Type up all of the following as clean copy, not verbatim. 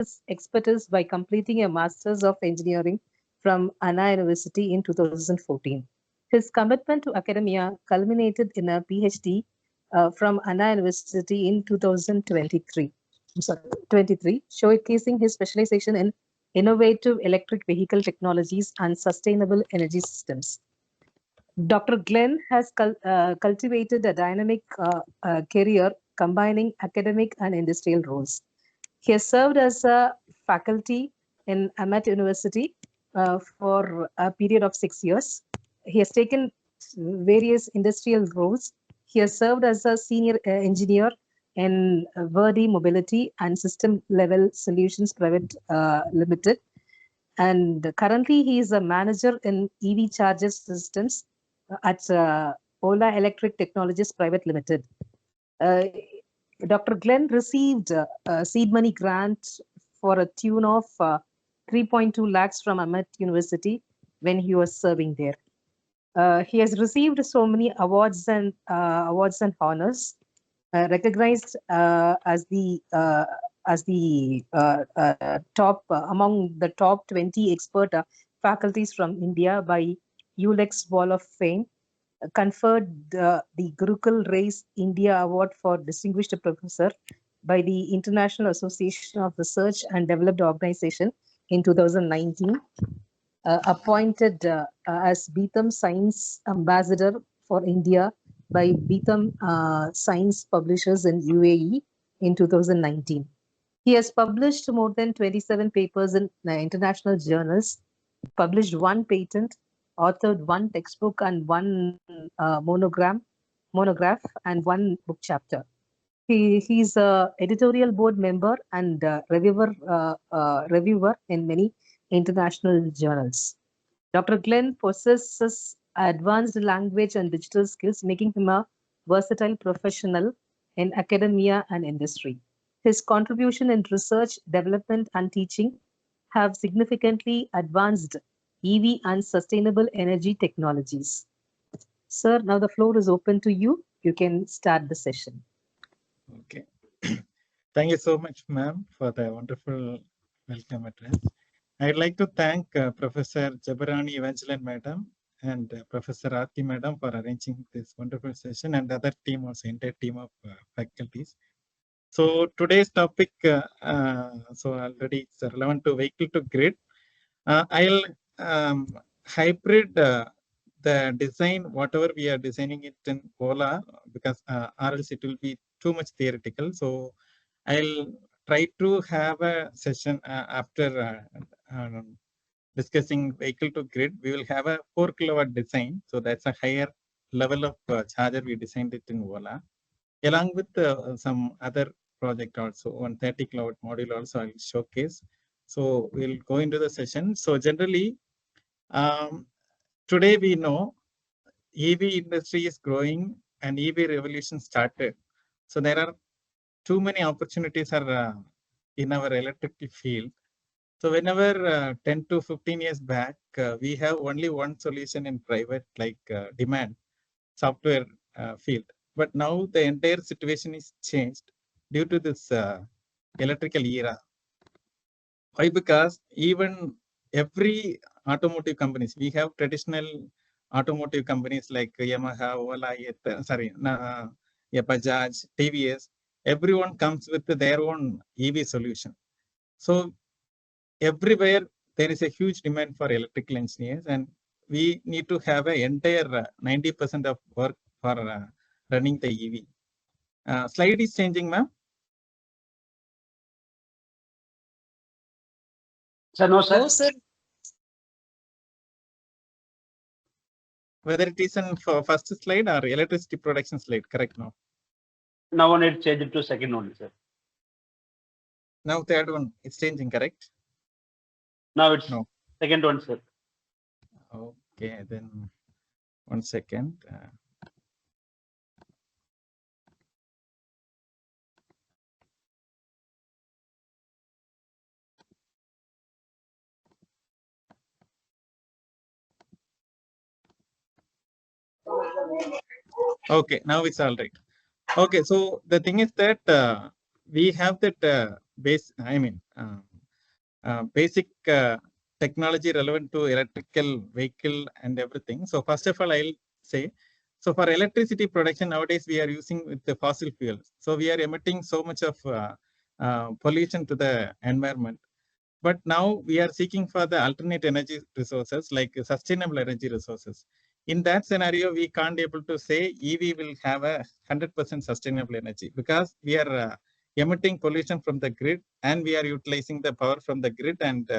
his expertise by completing a Master's of Engineering from Anna University in 2014. His commitment to academia culminated in a PhD from Anna University in 2023. I'm sorry, 23, showcasing his specialization in innovative electric vehicle technologies and sustainable energy systems. Dr. Glenn has cultivated a dynamic career combining academic and industrial roles. He has served as a faculty in Amat University for a period of 6 years. He has taken various industrial roles. He has served as a senior engineer in Verdi Mobility and System Level Solutions Private Limited. And currently, he is a manager in EV charger systems at Ola Electric Technologies Private Limited. Dr. Glenn received a seed money grant for a tune of 3.2 lakhs from Amat University when he was serving there. He has received so many awards and honors, recognized as the top among the top 20 expert faculties from India by ULEX Wall of Fame, conferred the Gurukul Race India Award for Distinguished Professor by the International Association of Research and Developed Organization in 2019, appointed as Beetham Science Ambassador for India by Beetham Science Publishers in UAE in 2019. He has published more than 27 papers in international journals, published one patent, authored one textbook and one monograph and one book chapter. He's a editorial board member and reviewer in many international journals. Dr. Glenn possesses advanced language and digital skills, making him a versatile professional in academia and industry. His contribution in research, development, and teaching have significantly advanced EV and sustainable energy technologies. Sir, now the floor is open to you. You can start the session. Okay. Thank you so much, ma'am, for the wonderful welcome address. I'd like to thank Professor Jabarani Evangeline Madam and Professor Aarti Madam for arranging this wonderful session, and the other team also, entire team of faculties. So today's topic, so already it's relevant to vehicle to grid. I'll hybrid the design, whatever we are designing it in Ola, because or else it will be too much theoretical. So I'll try to have a session after discussing vehicle to grid. We will have a 4 kilowatt design. So that's a higher level of charger. We designed it in Ola, along with some other project also. 130 kilowatt module also I'll showcase. So we'll go into the session. So generally, today we know EV industry is growing and EV revolution started. So there are too many opportunities are in our electric field. So whenever 10 to 15 years back, we have only one solution in private, like demand software field. But now the entire situation is changed due to this electrical era. Why? Because even every automotive companies, we have traditional automotive companies like Yamaha, Ola, Bajaj, TVS. Everyone comes with their own EV solution. So everywhere there is a huge demand for electrical engineers, and we need to have an entire 90% of work for running the EV. Slide is changing, ma'am. Sir, no, sir. No, sir. Whether it is in first slide or electricity production slide, correct now? Now on it change it to second only, sir. Now third one, it's changing, correct? Now it's no. Second one, sir. Okay, then 1 second. Okay, now it's all right. Okay, so the thing is that we have that base, basic technology relevant to electrical vehicle and everything. So first of all, I'll say, so for electricity production nowadays, we are using with the fossil fuels. So we are emitting so much of pollution to the environment. But now we are seeking for the alternate energy resources like sustainable energy resources. In that scenario, we can't able to say EV will have a 100% sustainable energy because we are emitting pollution from the grid and we are utilizing the power from the grid and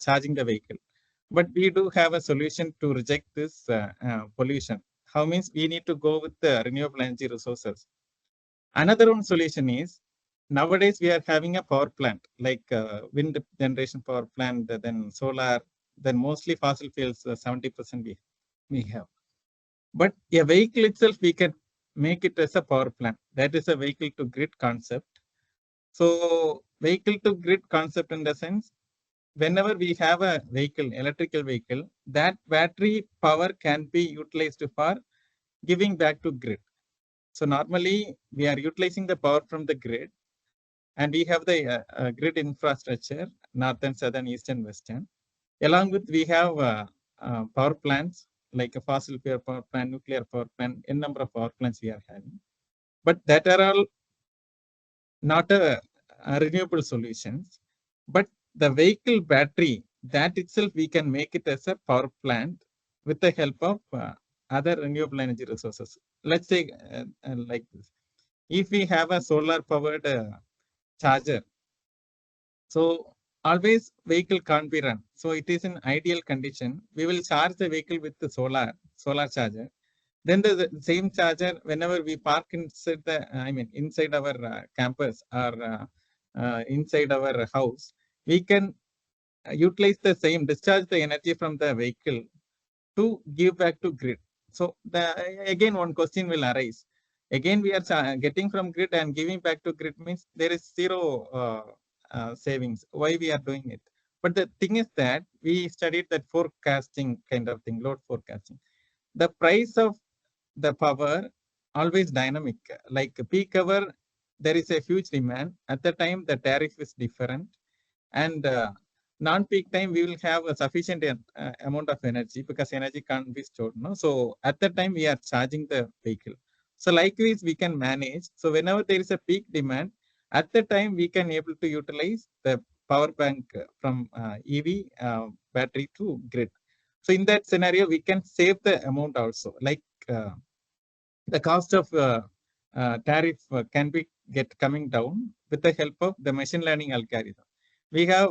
charging the vehicle. But we do have a solution to reject this pollution. How means we need to go with the renewable energy resources. Another one solution is nowadays we are having a power plant like wind generation power plant, then solar, then mostly fossil fuels, 70% we have. But a vehicle itself, we can make it as a power plant. That is a vehicle to grid concept. So vehicle to grid concept in the sense, whenever we have a vehicle, electrical vehicle, that battery power can be utilized for giving back to grid. So normally we are utilizing the power from the grid and we have the grid infrastructure, northern, southern, eastern, western. Along with we have power plants like a fossil fuel power plant, nuclear power plant, n number of power plants we are having. But that are all not a renewable solutions. But the vehicle battery, that itself we can make it as a power plant with the help of other renewable energy resources. Let's say like this. If we have a solar powered charger, so always vehicle can't be run. So it is an ideal condition. We will charge the vehicle with the solar charger. Then the same charger, whenever we park inside inside our campus or inside our house, we can utilize the same, discharge the energy from the vehicle to give back to grid. So again, one question will arise. Again, we are getting from grid and giving back to grid means there is zero savings. Why we are doing it? But the thing is that we studied that forecasting kind of thing, load forecasting. The price of the power always dynamic. Like peak hour, there is a huge demand. At the time, the tariff is different. And non-peak time, we will have a sufficient amount of energy because energy can't be stored. No? So at that time, we are charging the vehicle. So likewise, we can manage. So whenever there is a peak demand, at the time, we can able to utilize the power bank from EV battery to grid. So in that scenario, we can save the amount also. Like the cost of tariff can be coming down with the help of the machine learning algorithm. We have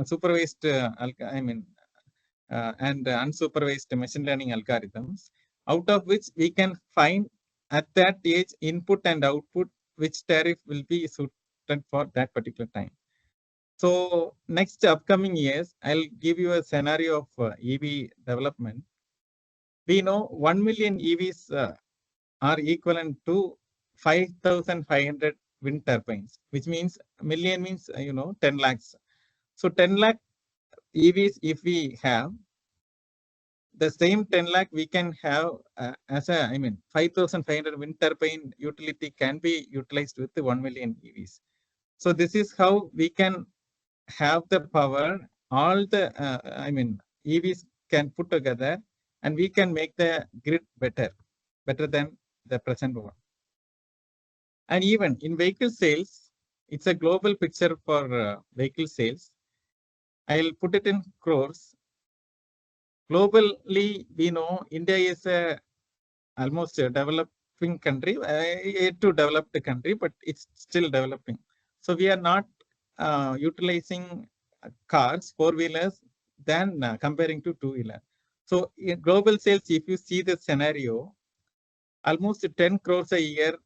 supervised, and unsupervised machine learning algorithms, out of which we can find at that age input and output which tariff will be suited for that particular time. So next upcoming years, I'll give you a scenario of EV development. We know 1 million EVs are equivalent to 5,500 wind turbines, which means million means 10 lakhs. So 10 lakh EVs, if we have the same 10 lakh, we can have as a 5,500 wind turbine utility can be utilized with the 1 million EVs. So this is how we can have the power. All the EVs can put together, and we can make the grid better than the present one. And even in vehicle sales, it's a global picture for vehicle sales. I'll put it in crores. Globally, we know India is almost a developing country, yet to developed country, but it's still developing. So we are not utilizing cars, four-wheelers, than comparing to two-wheeler. So in global sales, if you see the scenario, almost 10 crores a year,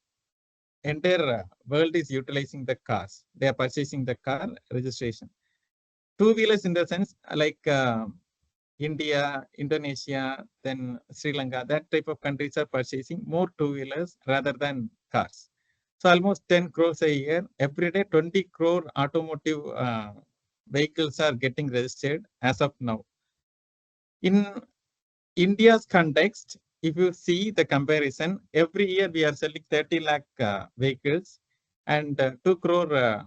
entire world is utilizing the cars. They are purchasing the car registration. Two-wheelers in the sense like India, Indonesia, then Sri Lanka, that type of countries are purchasing more two-wheelers rather than cars. So almost 10 crores a year. Every day, 20 crore automotive vehicles are getting registered as of now. In India's context, if you see the comparison, every year we are selling 30 lakh vehicles and 2 crore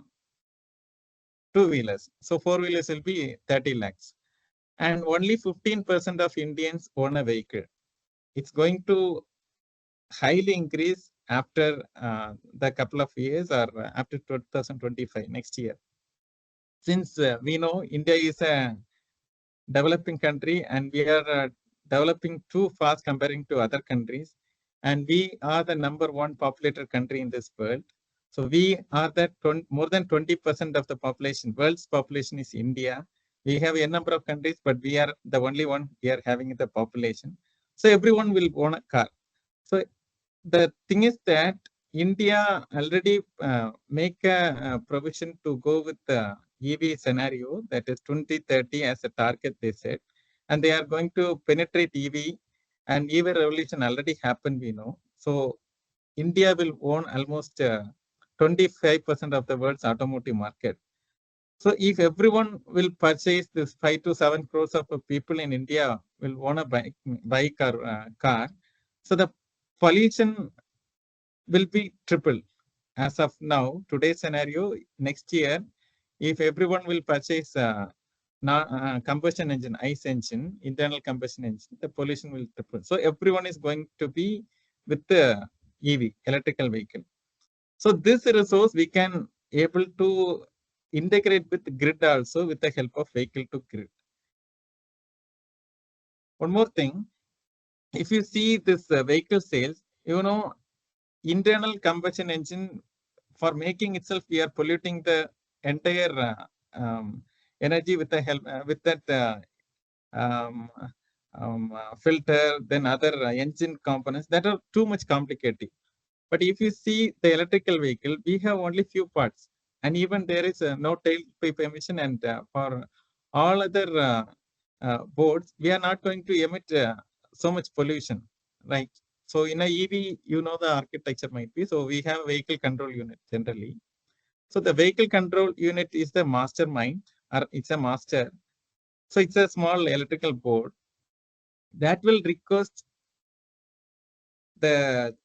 two-wheelers. So four-wheelers will be 30 lakhs. And only 15% of Indians own a vehicle. It's going to highly increase after the couple of years or after 2025, next year. Since we know India is a developing country and we are developing too fast comparing to other countries, and we are the number one populated country in this world. So we are the more than 20% of the population. World's population is India. We have a number of countries, but we are the only one we are having the population. So everyone will own a car. So the thing is that India already make a provision to go with the EV scenario, that is 2030 as a target, they said. And they are going to penetrate EV, and EV revolution already happened, we know. So India will own almost 25% of the world's automotive market. So if everyone will purchase this 5 to 7 crores of people in India will own a bike or car, so the pollution will be triple. As of now, today's scenario, next year, if everyone will purchase combustion engine, ICE engine, internal combustion engine, the pollution will triple. So everyone is going to be with the EV, electrical vehicle. So this resource we can able to integrate with the grid also with the help of vehicle to grid. One more thing, if you see this vehicle sales, you know, internal combustion engine, for making itself, we are polluting the entire energy with the help with that filter, then other engine components that are too much complicated. But if you see the electrical vehicle, we have only few parts, and even there is no tailpipe emission, and for all other boards, we are not going to emit so much pollution, right? So in a EV, you know, the architecture might be, so we have vehicle control unit generally. So the vehicle control unit is the mastermind, or it's a master. So it's a small electrical board that will request the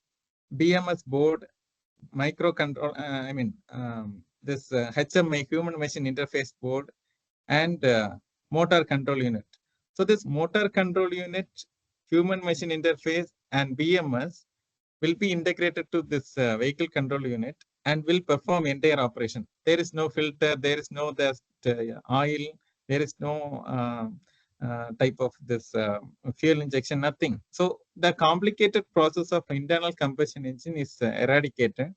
BMS board, microcontrol, this HMI, human machine interface board, and motor control unit. So this motor control unit, human machine interface, and BMS will be integrated to this vehicle control unit and will perform entire operation. There is no filter, there is no oil, there is no type of this fuel injection, nothing. So the complicated process of internal combustion engine is eradicated,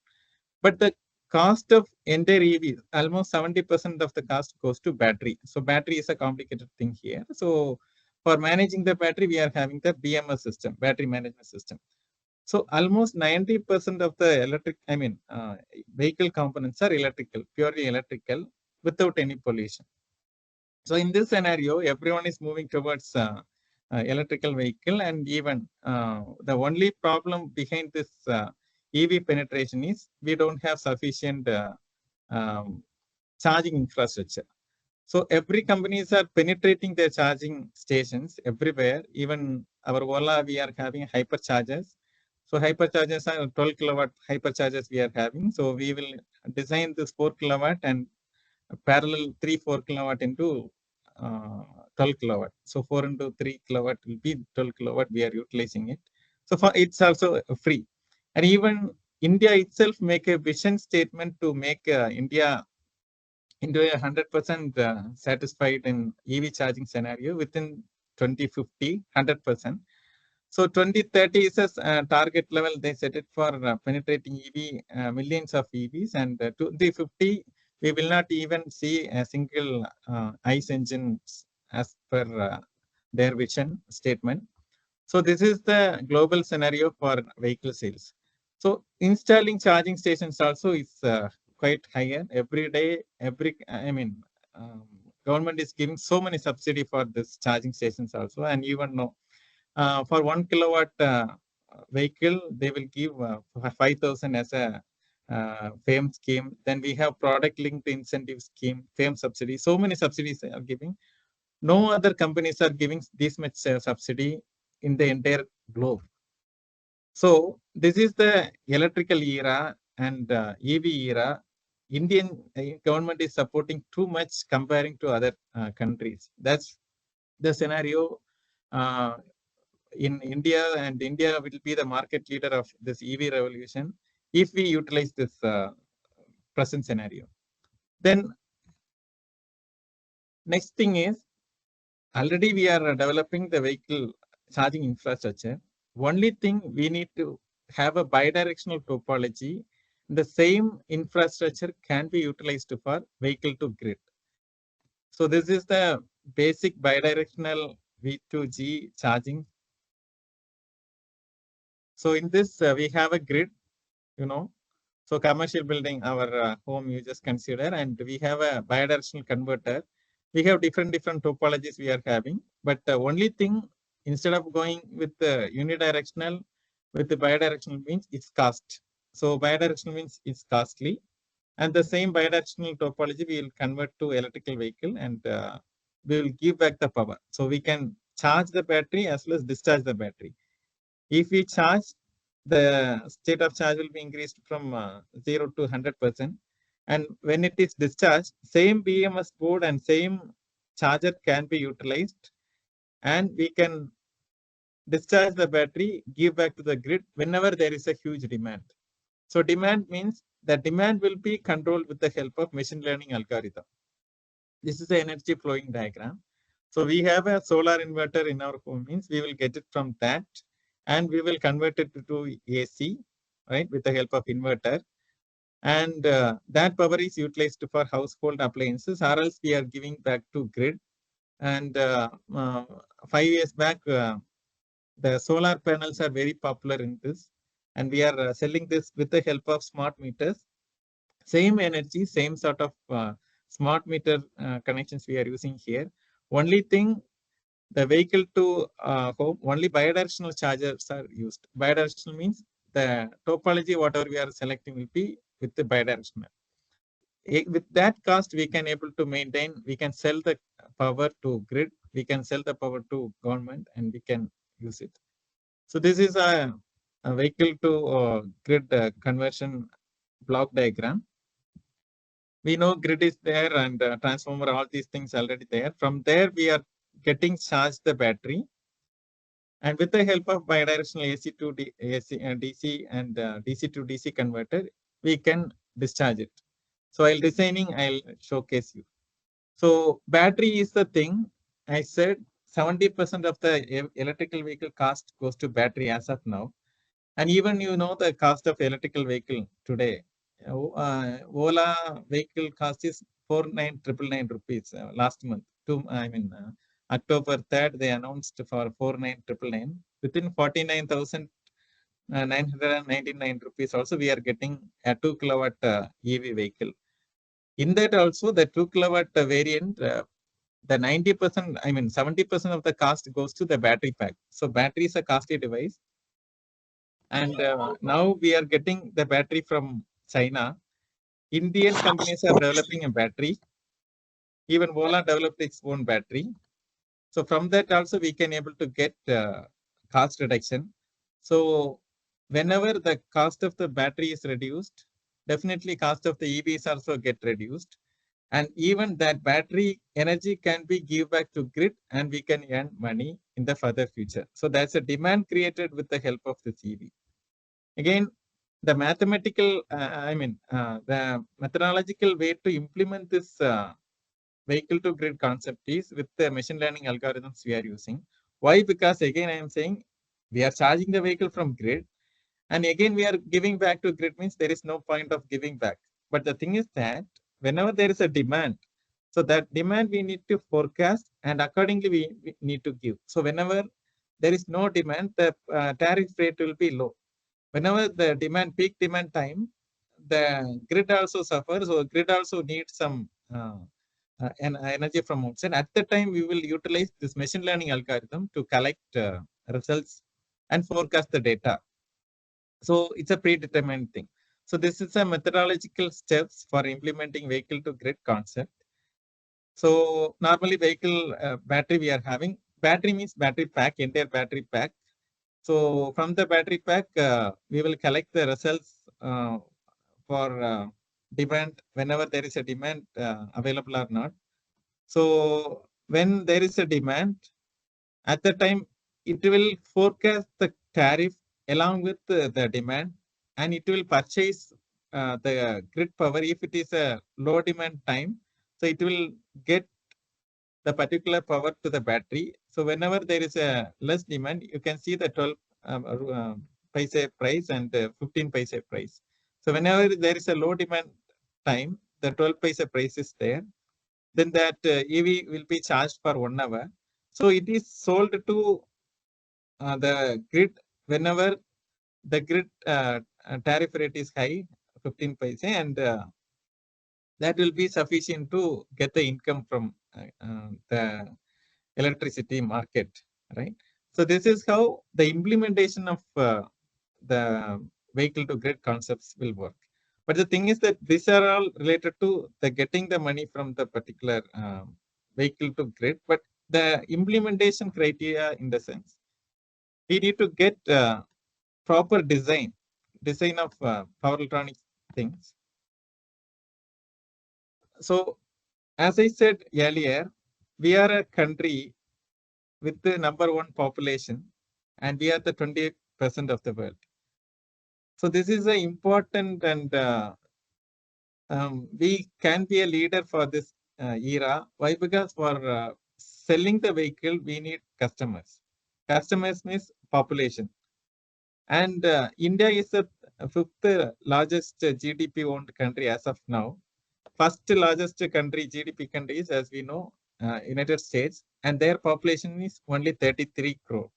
but the cost of entire EV, almost 70% of the cost goes to battery. So battery is a complicated thing here. So for managing the battery, we are having the BMS system, battery management system. So almost 90% of the vehicle components are electrical, purely electrical, without any pollution. So in this scenario, everyone is moving towards electrical vehicle, and even the only problem behind this EV penetration is we don't have sufficient charging infrastructure. So every companies are penetrating their charging stations everywhere. Even our Ola, we are having hyperchargers. So hyperchargers are 12 kilowatt hyperchargers we are having. So we will design this 4 kilowatt and parallel 3-4 kilowatt into 12 kilowatt. So 4 into 3 kilowatt will be 12 kilowatt. We are utilizing it. So for it's also free. And even India itself make a vision statement to make India into a 100% satisfied in EV charging scenario within 2050, 100%. So 2030 is a target level. They set it for penetrating EV, millions of EVs, and 2050 we will not even see a single ICE engine as per their vision statement. So this is the global scenario for vehicle sales. So installing charging stations also is quite higher every day. Government is giving so many subsidy for this charging stations also, and even no. For 1 kilowatt vehicle, they will give 5,000 as a FAME scheme. Then we have product linked incentive scheme, FAME subsidy. So many subsidies are giving. No other companies are giving this much subsidy in the entire globe. So this is the electrical era and EV era. Indian government is supporting too much comparing to other countries. That's the scenario in India, and India will be the market leader of this EV revolution if we utilize this present scenario. Then next thing is, already we are developing the vehicle charging infrastructure. Only thing we need to have a bidirectional topology. The same infrastructure can be utilized for vehicle to grid. So this is the basic bidirectional V2G charging. So in this we have a grid, you know. So commercial building, our home you just consider, and we have a bidirectional converter. We have different topologies we are having, but only thing, instead of going with unidirectional, with the bidirectional means it's cost. So bidirectional means it's costly, and the same bidirectional topology we will convert to electrical vehicle, and we will give back the power. So we can charge the battery as well as discharge the battery. If we charge, the state of charge will be increased from 0 to 100%. And when it is discharged, same BMS board and same charger can be utilized, and we can discharge the battery, give back to the grid whenever there is a huge demand. So demand means the demand will be controlled with the help of machine learning algorithm. This is the energy flowing diagram. So we have a solar inverter in our home, means we will get it from that, and we will convert it to AC, right, with the help of inverter. And that power is utilized for household appliances, or else we are giving back to grid. And 5 years back, the solar panels are very popular in this, and we are selling this with the help of smart meters. Same energy, same sort of smart meter connections we are using here. Only thing, the vehicle to home, only bidirectional chargers are used. Bidirectional means the topology, whatever we are selecting, will be with the bidirectional. With that cost, we can able to maintain, we can sell the power to grid, we can sell the power to government, and we can use it. So this is a vehicle to grid conversion block diagram. We know grid is there, and transformer, all these things already there. From there, we are getting charged the battery, and with the help of bidirectional AC to DC and DC to DC converter, we can discharge it. So while designing, I'll showcase you. So battery is the thing. I said 70% of the electrical vehicle cost goes to battery as of now. And even the cost of electrical vehicle today. Ola vehicle cost is 49,999 rupees last month. October 3rd, they announced for 49,999. Within 49,999 rupees also, we are getting a 2 kilowatt EV vehicle. In that also, the 2 kilowatt variant, the 90%, 70% of the cost goes to the battery pack. So battery is a costly device. And now we are getting the battery from China. Indian companies are developing a battery. Even Ola developed its own battery. So from that also we can able to get cost reduction. So whenever the cost of the battery is reduced, definitely cost of the EVs also get reduced. And even that battery energy can be give back to grid, and we can earn money in the further future. So that's a demand created with the help of this EV. Again, the mathematical, the methodological way to implement this vehicle to grid concept is with the machine learning algorithms we are using. Why? Because again, I am saying we are charging the vehicle from grid, and again we are giving back to grid, means there is no point of giving back. But the thing is that whenever there is a demand, so that demand we need to forecast, and accordingly we need to give. So whenever there is no demand, the tariff rate will be low. Whenever the peak demand time, the grid also suffers. So grid also needs some energy from outside. At the time, we will utilize this machine learning algorithm to collect results and forecast the data. So it's a predetermined thing. So this is a methodological steps for implementing vehicle to grid concept. So normally vehicle battery we are having. Battery means battery pack, entire battery pack. So from the battery pack, we will collect the results for demand, whenever there is a demand available or not. So when there is a demand, at the time, it will forecast the tariff along with the demand, and it will purchase the grid power if it is a low demand time. So it will get the particular power to the battery. So whenever there is a less demand, you can see the 12 paise price and 15 paise price. So whenever there is a low demand time, the 12 paise price is there. Then that EV will be charged for 1 hour. So it is sold to the grid whenever the grid tariff rate is high, 15 paise, and that will be sufficient to get the income from the electricity market, right? So this is how the implementation of the vehicle to grid concepts will work. But the thing is that these are all related to the getting the money from the particular vehicle to grid, but the implementation criteria in the sense, we need to get proper design of power electronic things. So as I said earlier, we are a country with the #1 population, and we are the 20% of the world. So this is an important, and we can be a leader for this era. Why? Because for selling the vehicle, we need customers. Customers means population. And India is the fifth largest GDP owned country as of now. First largest country, GDP country is, as we know, United States, and their population is only 33 crore.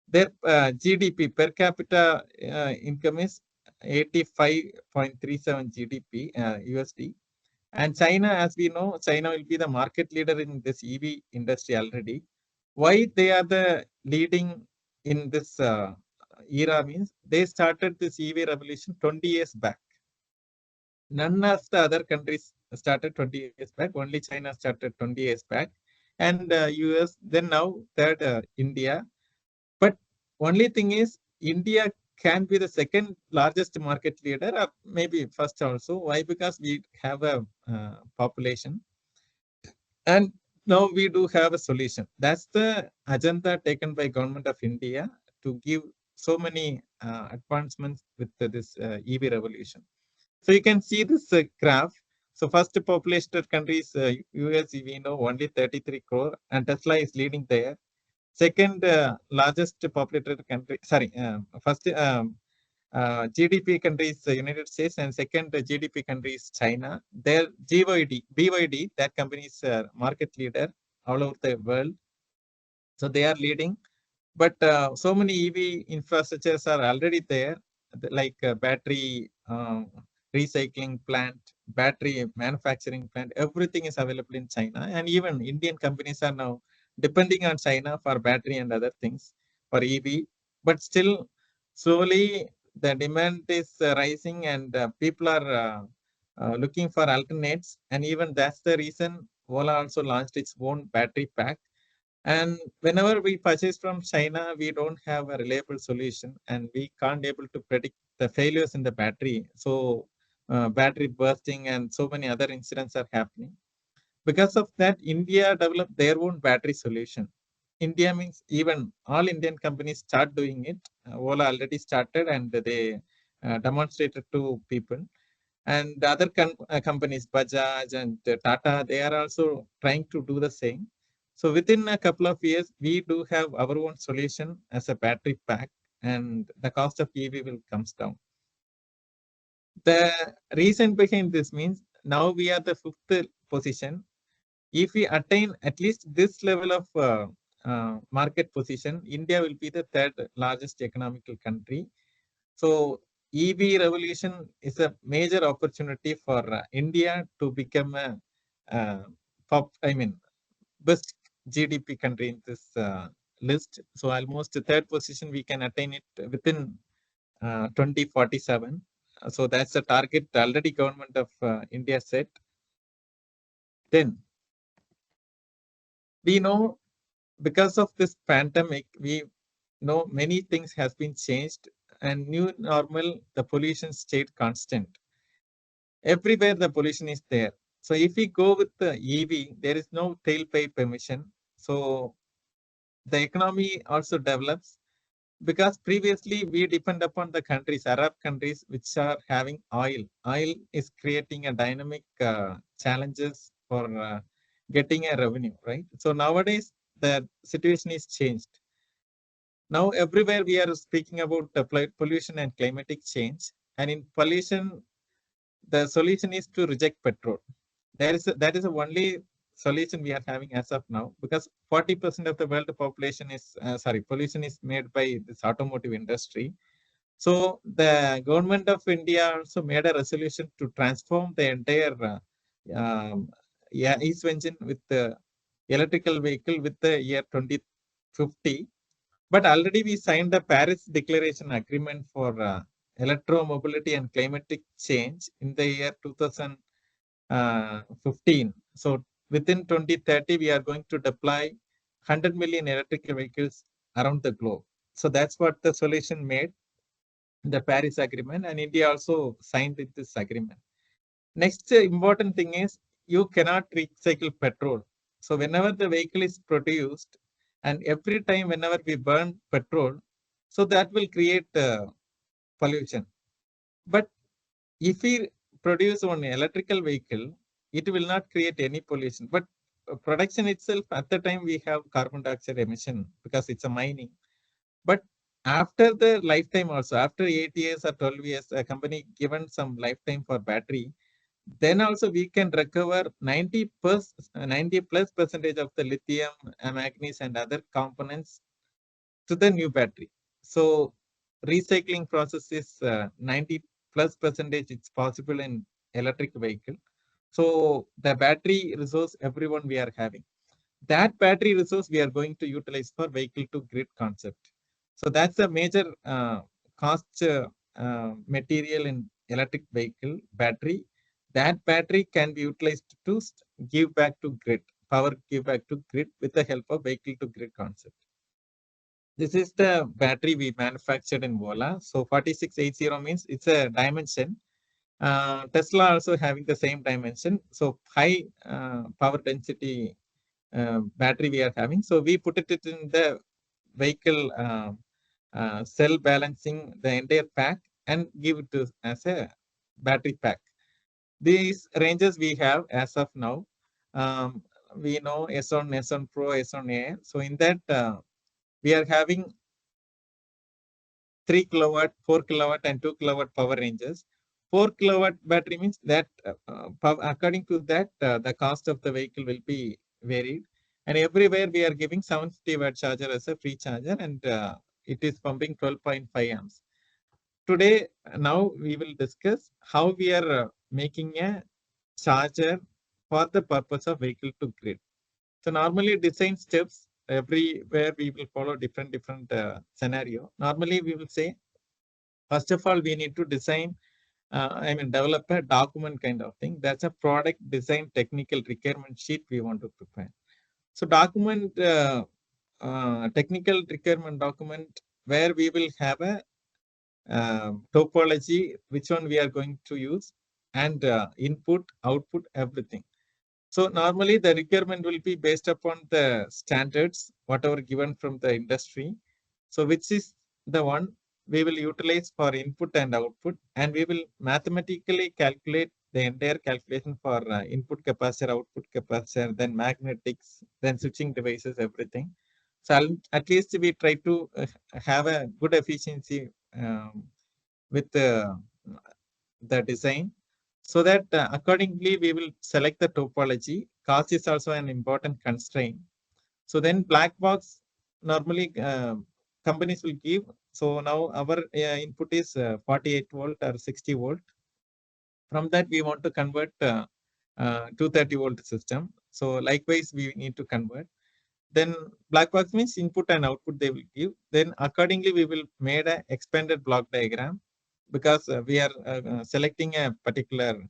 Their GDP per capita income is 85.37 GDP USD. And China, as we know, China will be the market leader in this EV industry already. Why they are the leading in this era means they started this EV revolution 20 years back. None of the other countries started 20 years back. Only China started 20 years back, and US. Then now third India. But only thing is India can be the second largest market leader, or maybe first also. Why? Because we have a population, and now we do have a solution. That's the agenda taken by government of India to give so many advancements with this EV revolution. So you can see this graph. So first populated countries, US, we know only 33 crore, and Tesla is leading there. Second largest populated country, sorry, first GDP country is the United States, and second GDP country is China. Their BYD, that company is market leader all over the world. So they are leading. But so many EV infrastructures are already there, like battery recycling plant, battery manufacturing plant, everything is available in China. And even Indian companies are now depending on China for battery and other things for EV. But still, slowly the demand is rising, and people are looking for alternates. And even that's the reason Ola also launched its own battery pack. And whenever we purchase from China, we don't have a reliable solution, and we can't able to predict the failures in the battery. So battery bursting and so many other incidents are happening. Because of that, India developed their own battery solution. India means even all Indian companies start doing it. Ola already started, and they demonstrated to people. And the other companies, Bajaj and Tata, they are also trying to do the same. So within a couple of years, we do have our own solution as a battery pack, and the cost of EV will comes down. The reason behind this means now we are the fifth position. If we attain at least this level of market position, India will be the third largest economical country. So EV revolution is a major opportunity for India to become a best GDP country in this list. So almost the third position, we can attain it within 2047. So that's the target already government of India set. Then we know, because of this pandemic, we know many things has been changed, and new normal, the pollution stayed constant. everywhere the pollution is there. So if we go with the EV, there is no tailpipe emission. So the economy also develops because previously we depend upon the countries, Arab countries, which are having oil. Oil is creating a dynamic challenges for getting a revenue, right? So nowadays the situation is changed. Now everywhere we are speaking about the pollution and climatic change, and in pollution, the solution is to reject petrol. That is the only solution we are having as of now, because 40% of the world population is pollution is made by this automotive industry. So the government of India also made a resolution to transform the entire east engine with the electrical vehicle with the year 2050. But already we signed the Paris Declaration Agreement for electromobility and climatic change in the year 2015. So within 2030, we are going to deploy 100 million electrical vehicles around the globe. So that's what the solution made, the Paris Agreement, and India also signed this agreement. Next important thing is you cannot recycle petrol. So whenever the vehicle is produced, and every time whenever we burn petrol, so that will create pollution. But if we produce one electrical vehicle, it will not create any pollution. But production itself, at the time we have carbon dioxide emission because it's a mining. But after the lifetime also, after 8 years or 12 years, a company given some lifetime for battery, then also we can recover 90 plus percentage of the lithium, manganese and other components to the new battery. So recycling process is 90 plus percentage it's possible in electric vehicle. So the battery resource everyone we are having, that battery resource we are going to utilize for vehicle to grid concept. So that's a major cost material in electric vehicle battery. That battery can be utilized to give back to grid, power give back to grid with the help of vehicle to grid concept. This is the battery we manufactured in Vola. So 4680 means it's a dimension. Tesla also having the same dimension. So high power density battery we are having. So we put it in the vehicle cell balancing the entire pack and give it to as a battery pack. These ranges we have as of now. We know S1, S1 Pro, S1 A. So in that we are having 3 kilowatt, 4 kilowatt and 2 kilowatt power ranges. 4 kilowatt battery means that according to that the cost of the vehicle will be varied, and everywhere we are giving 750 watt charger as a free charger, and it is pumping 12.5 amps. Today now we will discuss how we are making a charger for the purpose of vehicle to grid. So normally design steps everywhere we will follow different scenario. Normally we will say, first of all, we need to design, develop a document kind of thing. That's a product design technical requirement sheet we want to prepare. So document, technical requirement document where we will have a topology, which one we are going to use, and input, output, everything. So normally the requirement will be based upon the standards, whatever given from the industry. So which is the one we will utilize for input and output, and we will mathematically calculate the entire calculation for input capacitor, output capacitor, then magnetics, then switching devices, everything. So at least we try to have a good efficiency with the design, so that accordingly we will select the topology. Cost is also an important constraint. So then black box normally companies will give. So now our input is 48 volt or 60 volt. From that we want to convert 230 volt system. So likewise we need to convert. Then black box means input and output they will give. Then accordingly we will made a expanded block diagram, because we are selecting a particular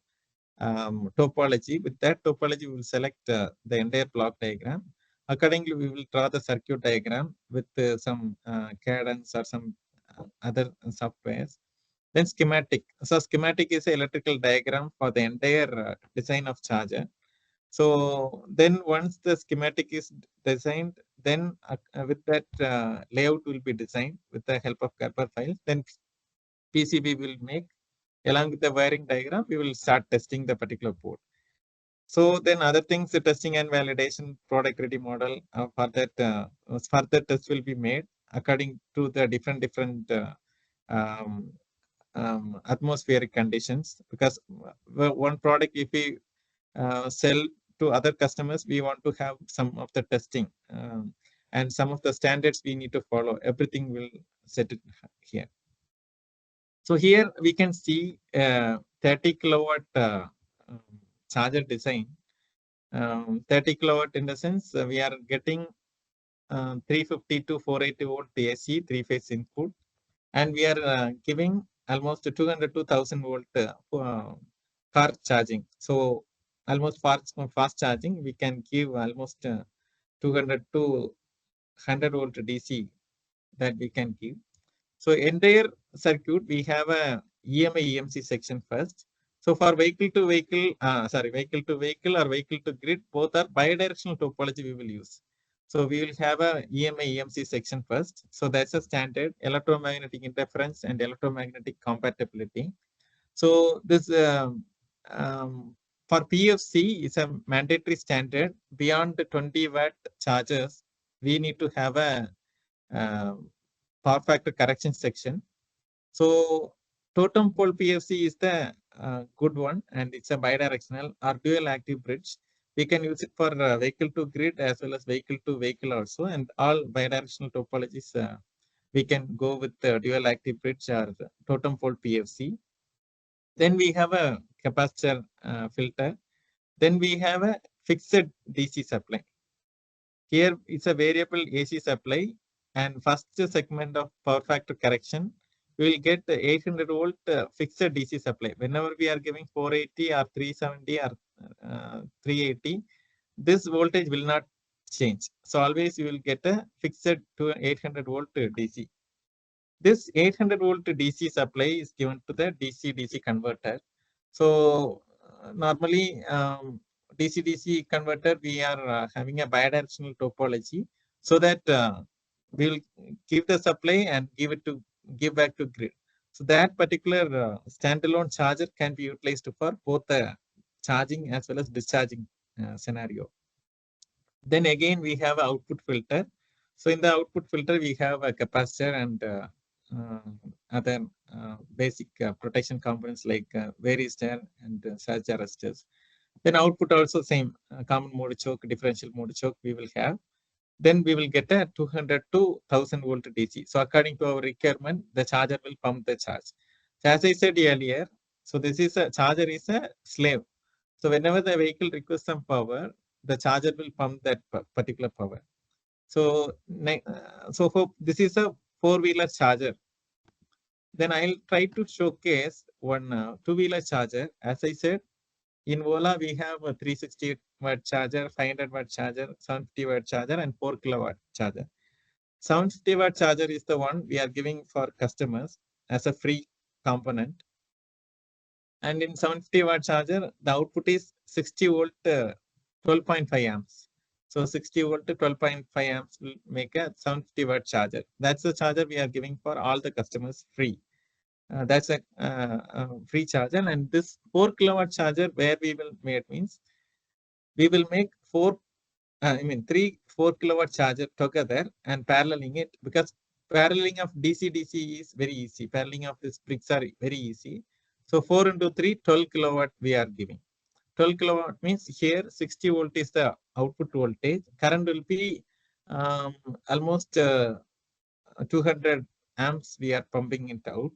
topology. With that topology, we will select the entire block diagram. Accordingly, we will draw the circuit diagram with some cadence or some other softwares. Then schematic. So schematic is an electrical diagram for the entire design of charger. So then once the schematic is designed, then with that layout will be designed with the help of Gerber files. Then PCB will make, along with the wiring diagram, we will start testing the particular board. So then other things, the testing and validation, product ready model, for that further tests will be made according to the different um, atmospheric conditions. Because one product, if we sell to other customers, we want to have some of the testing and some of the standards we need to follow. Everything will set it here. So here we can see 30 kilowatt charger design. 30 kilowatt in the sense we are getting 350 to 480 volt AC 3-phase input, and we are giving almost 200 to 1000 volt car charging. So almost fast charging, we can give almost 200 to 100 volt DC that we can give. So entire circuit, we have a EMI EMC section first. So for vehicle to vehicle or vehicle to grid, both are bidirectional topology we will use. So we will have a EMI EMC section first. So that's a standard electromagnetic interference and electromagnetic compatibility. So this for PFC is a mandatory standard. Beyond the 20 watt chargers, we need to have a power factor correction section. So totem pole PFC is the good one, and it's a bidirectional or dual active bridge. We can use it for vehicle to grid as well as vehicle to vehicle also, and all bidirectional topologies we can go with the dual active bridge or the totem pole PFC. Then we have a capacitor filter. Then we have a fixed DC supply. Here it's a variable AC supply, and first segment of power factor correction, we will get 800 volt fixed DC supply. Whenever we are giving 480 or 370 or 380, this voltage will not change. So always you will get a fixed to 800 volt DC. This 800 volt DC supply is given to the DC-DC converter. So normally DC-DC converter, we are having a bidirectional topology, so that we will give the supply and give back to grid. So that particular standalone charger can be utilized for both the charging as well as discharging scenario. Then again we have output filter. So in the output filter we have a capacitor and other basic protection components like varistor and surge arresters. Then output also same common mode choke, differential mode choke we will have. Then we will get a 200 to 1000 volt DC. So according to our requirement, the charger will pump the charge. So as I said earlier, so this is a charger is a slave. So whenever the vehicle requires some power, the charger will pump that particular power. So for this is a four-wheeler charger. Then I'll try to showcase one two-wheeler charger. As I said, in Ola we have a 360 watt charger, 500 watt charger, 750 watt charger, and 4 kilowatt charger. 750 watt charger is the one we are giving for customers as a free component. And in 750 watt charger, the output is 60 volt, 12.5 amps. So 60 volt to 12.5 amps will make a 750 watt charger. That's the charger we are giving for all the customers free. That's a free charger. And this 4 kilowatt charger, where we will make means we will make 3 4 kilowatt charger together and paralleling it, because paralleling of DC-DC is very easy. Paralleling of these bricks are very easy. So 4 into 3, 12 kilowatt we are giving. 12 kilowatt means here 60 volt is the output voltage. Current will be almost 200 amps we are pumping it out.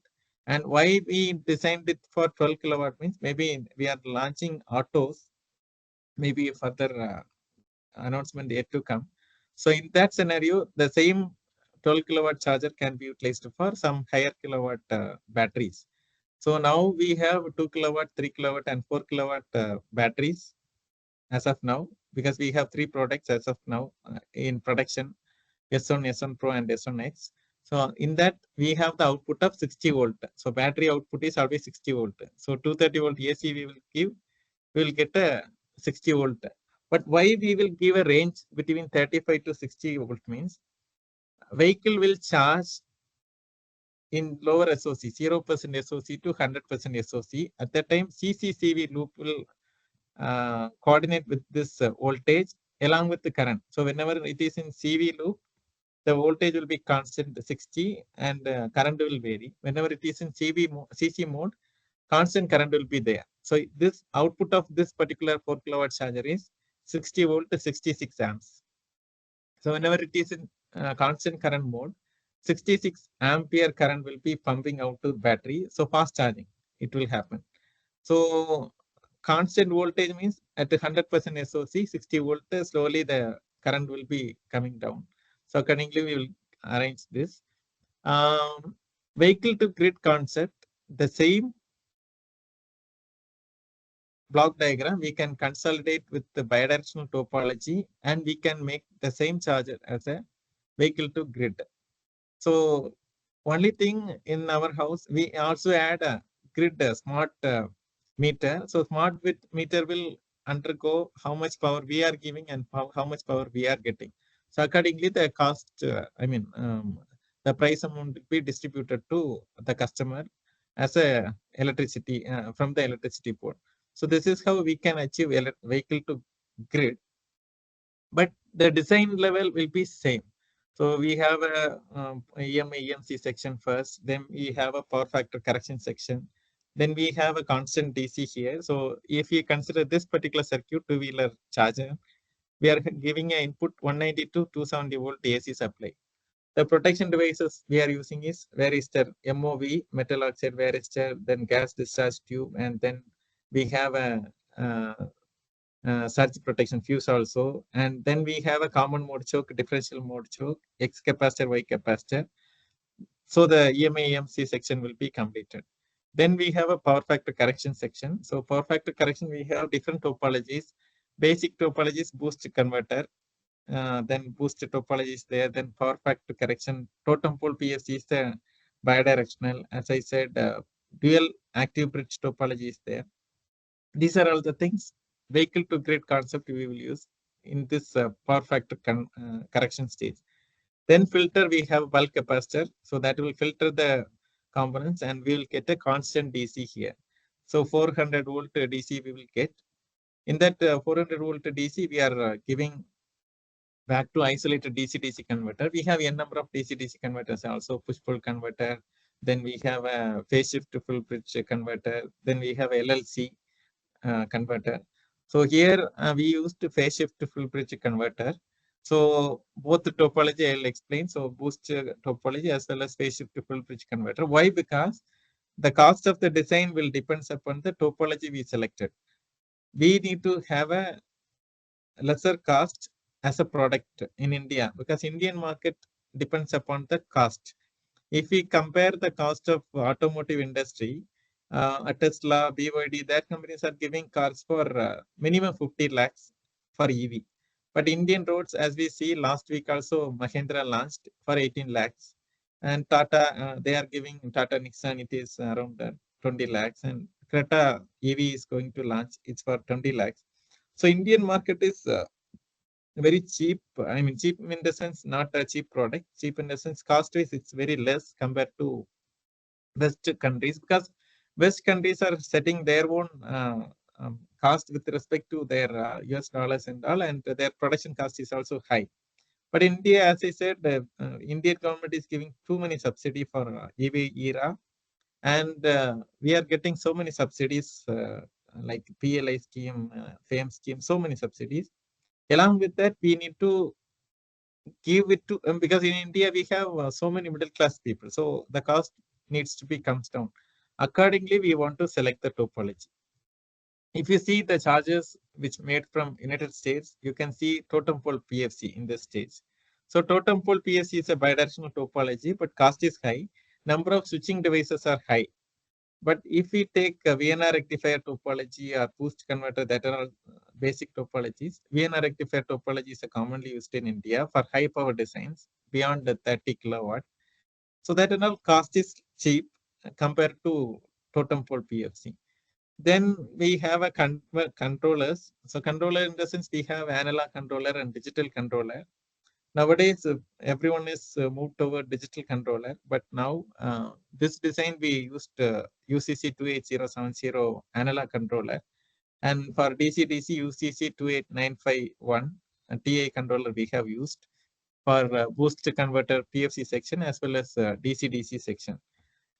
And why we designed it for 12 kilowatt means maybe we are launching autos, maybe further announcement yet to come. So in that scenario, the same 12 kilowatt charger can be utilized for some higher kilowatt batteries. So now we have 2 kilowatt, 3 kilowatt, and 4 kilowatt batteries as of now, because we have 3 products as of now in production: S1, S1 Pro, and S1X. So in that we have the output of 60 volt. So battery output is always 60 volt. So 230 volt AC we will give, we will get a 60 volt. But why we will give a range between 35 to 60 volt means vehicle will charge in lower SOC, 0% SOC to 100% SOC. At that time, CCCV loop will coordinate with this voltage along with the current. So whenever it is in CV loop, the voltage will be constant 60 and current will vary. Whenever it is in CC mode, constant current will be there. So this output of this particular 4 kilowatt charger is 60 volt to 66 amps. So whenever it is in constant current mode, 66 ampere current will be pumping out to battery. So fast charging, it will happen. So constant voltage means at 100% SOC, 60 volt, slowly the current will be coming down. So accordingly, we will arrange this. Vehicle to grid concept, the same block diagram, we can consolidate with the bidirectional topology and we can make the same charger as a vehicle to grid. So only thing in our house, we also add a grid smart meter. So smart meter will undergo how much power we are giving and how much power we are getting. So accordingly, the cost, the price amount will be distributed to the customer as a electricity from the electricity board. So this is how we can achieve vehicle to grid, but the design level will be same. So we have a EMI EMC section first, then we have a power factor correction section, then we have a constant DC here. So if you consider this particular circuit, two-wheeler charger, we are giving an input 190 to 270 volt AC supply. The protection devices we are using is varistor, MOV, metal oxide varistor, then gas discharge tube, and then we have a surge protection fuse also. And then we have a common mode choke, differential mode choke, X capacitor, Y capacitor. So the EMI EMC section will be completed. Then we have a power factor correction section. So power factor correction, we have different topologies. Basic topology is boost converter. Then boost topology is there. Then power factor correction. Totem pole PFC is the bidirectional. As I said, dual active bridge topology is there. These are all the things vehicle to grid concept we will use in this power factor correction stage. Then filter, we have bulk capacitor. So that will filter the components and we will get a constant DC here. So 400 volt DC we will get. In that 400 volt DC, we are giving back to isolated DC-DC converter. We have n number of DC-DC converters, also push-pull converter. Then we have a phase shift to full bridge converter. Then we have LLC converter. So here we used phase shift to full bridge converter. So both the topology I'll explain. So boost topology as well as phase shift to full bridge converter. Why? Because the cost of the design will depends upon the topology we selected. We need to have a lesser cost as a product in India because Indian market depends upon the cost. If we compare the cost of automotive industry, Tesla, BYD, that companies are giving cars for minimum 50 lakhs for EV. But Indian roads, as we see last week also, Mahindra launched for 18 lakhs. And Tata, they are giving Tata Nixon, it is around 20 lakhs. And Creta EV is going to launch, it's for 20 lakhs. So Indian market is very cheap. I mean, cheap in the sense, not a cheap product. Cheap in the sense, cost-wise, it's very less compared to West countries because West countries are setting their own cost with respect to their US dollars and all, and their production cost is also high. But India, as I said, the Indian government is giving too many subsidy for EV era, and we are getting so many subsidies like PLI scheme, FAME scheme, so many subsidies. Along with that, we need to give it to because in India we have so many middle class people, so the cost needs to be comes down. Accordingly, we want to select the topology. If you see the charges which made from United States, you can see totem pole PFC in this stage. So totem pole PFC is a bidirectional topology, but cost is high. Number of switching devices are high. But if we take VNR rectifier topology or boost converter, that are all basic topologies. VNR rectifier topology is commonly used in India for high power designs beyond the 30 kilowatt. So that and all cost is cheap compared to totem pole PFC. Then we have a controllers. So controller in the sense we have analog controller and digital controller. Nowadays, everyone is moved toward digital controller, but now this design we used UCC 28070 analog controller, and for DC-DC UCC 28951 TI controller we have used for boost converter PFC section as well as DC-DC section.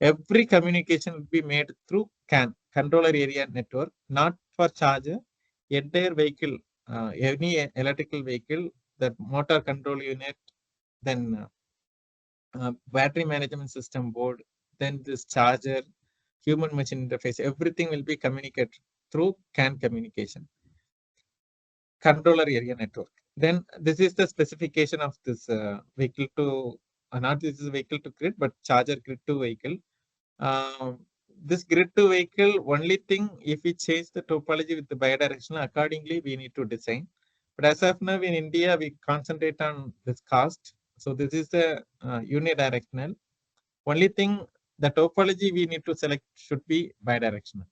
Every communication will be made through CAN, controller area network, not for charger. Entire vehicle, any electrical vehicle, that motor control unit, then battery management system board, then this charger, human machine interface, everything will be communicated through CAN communication, controller area network. Then this is the specification of this vehicle to, not this is vehicle to grid, but charger grid to vehicle. This grid to vehicle, only thing, if we change the topology with the bidirectional, accordingly we need to design. But as of now in India, we concentrate on this cost. So this is the unidirectional. Only thing, the topology we need to select should be bidirectional.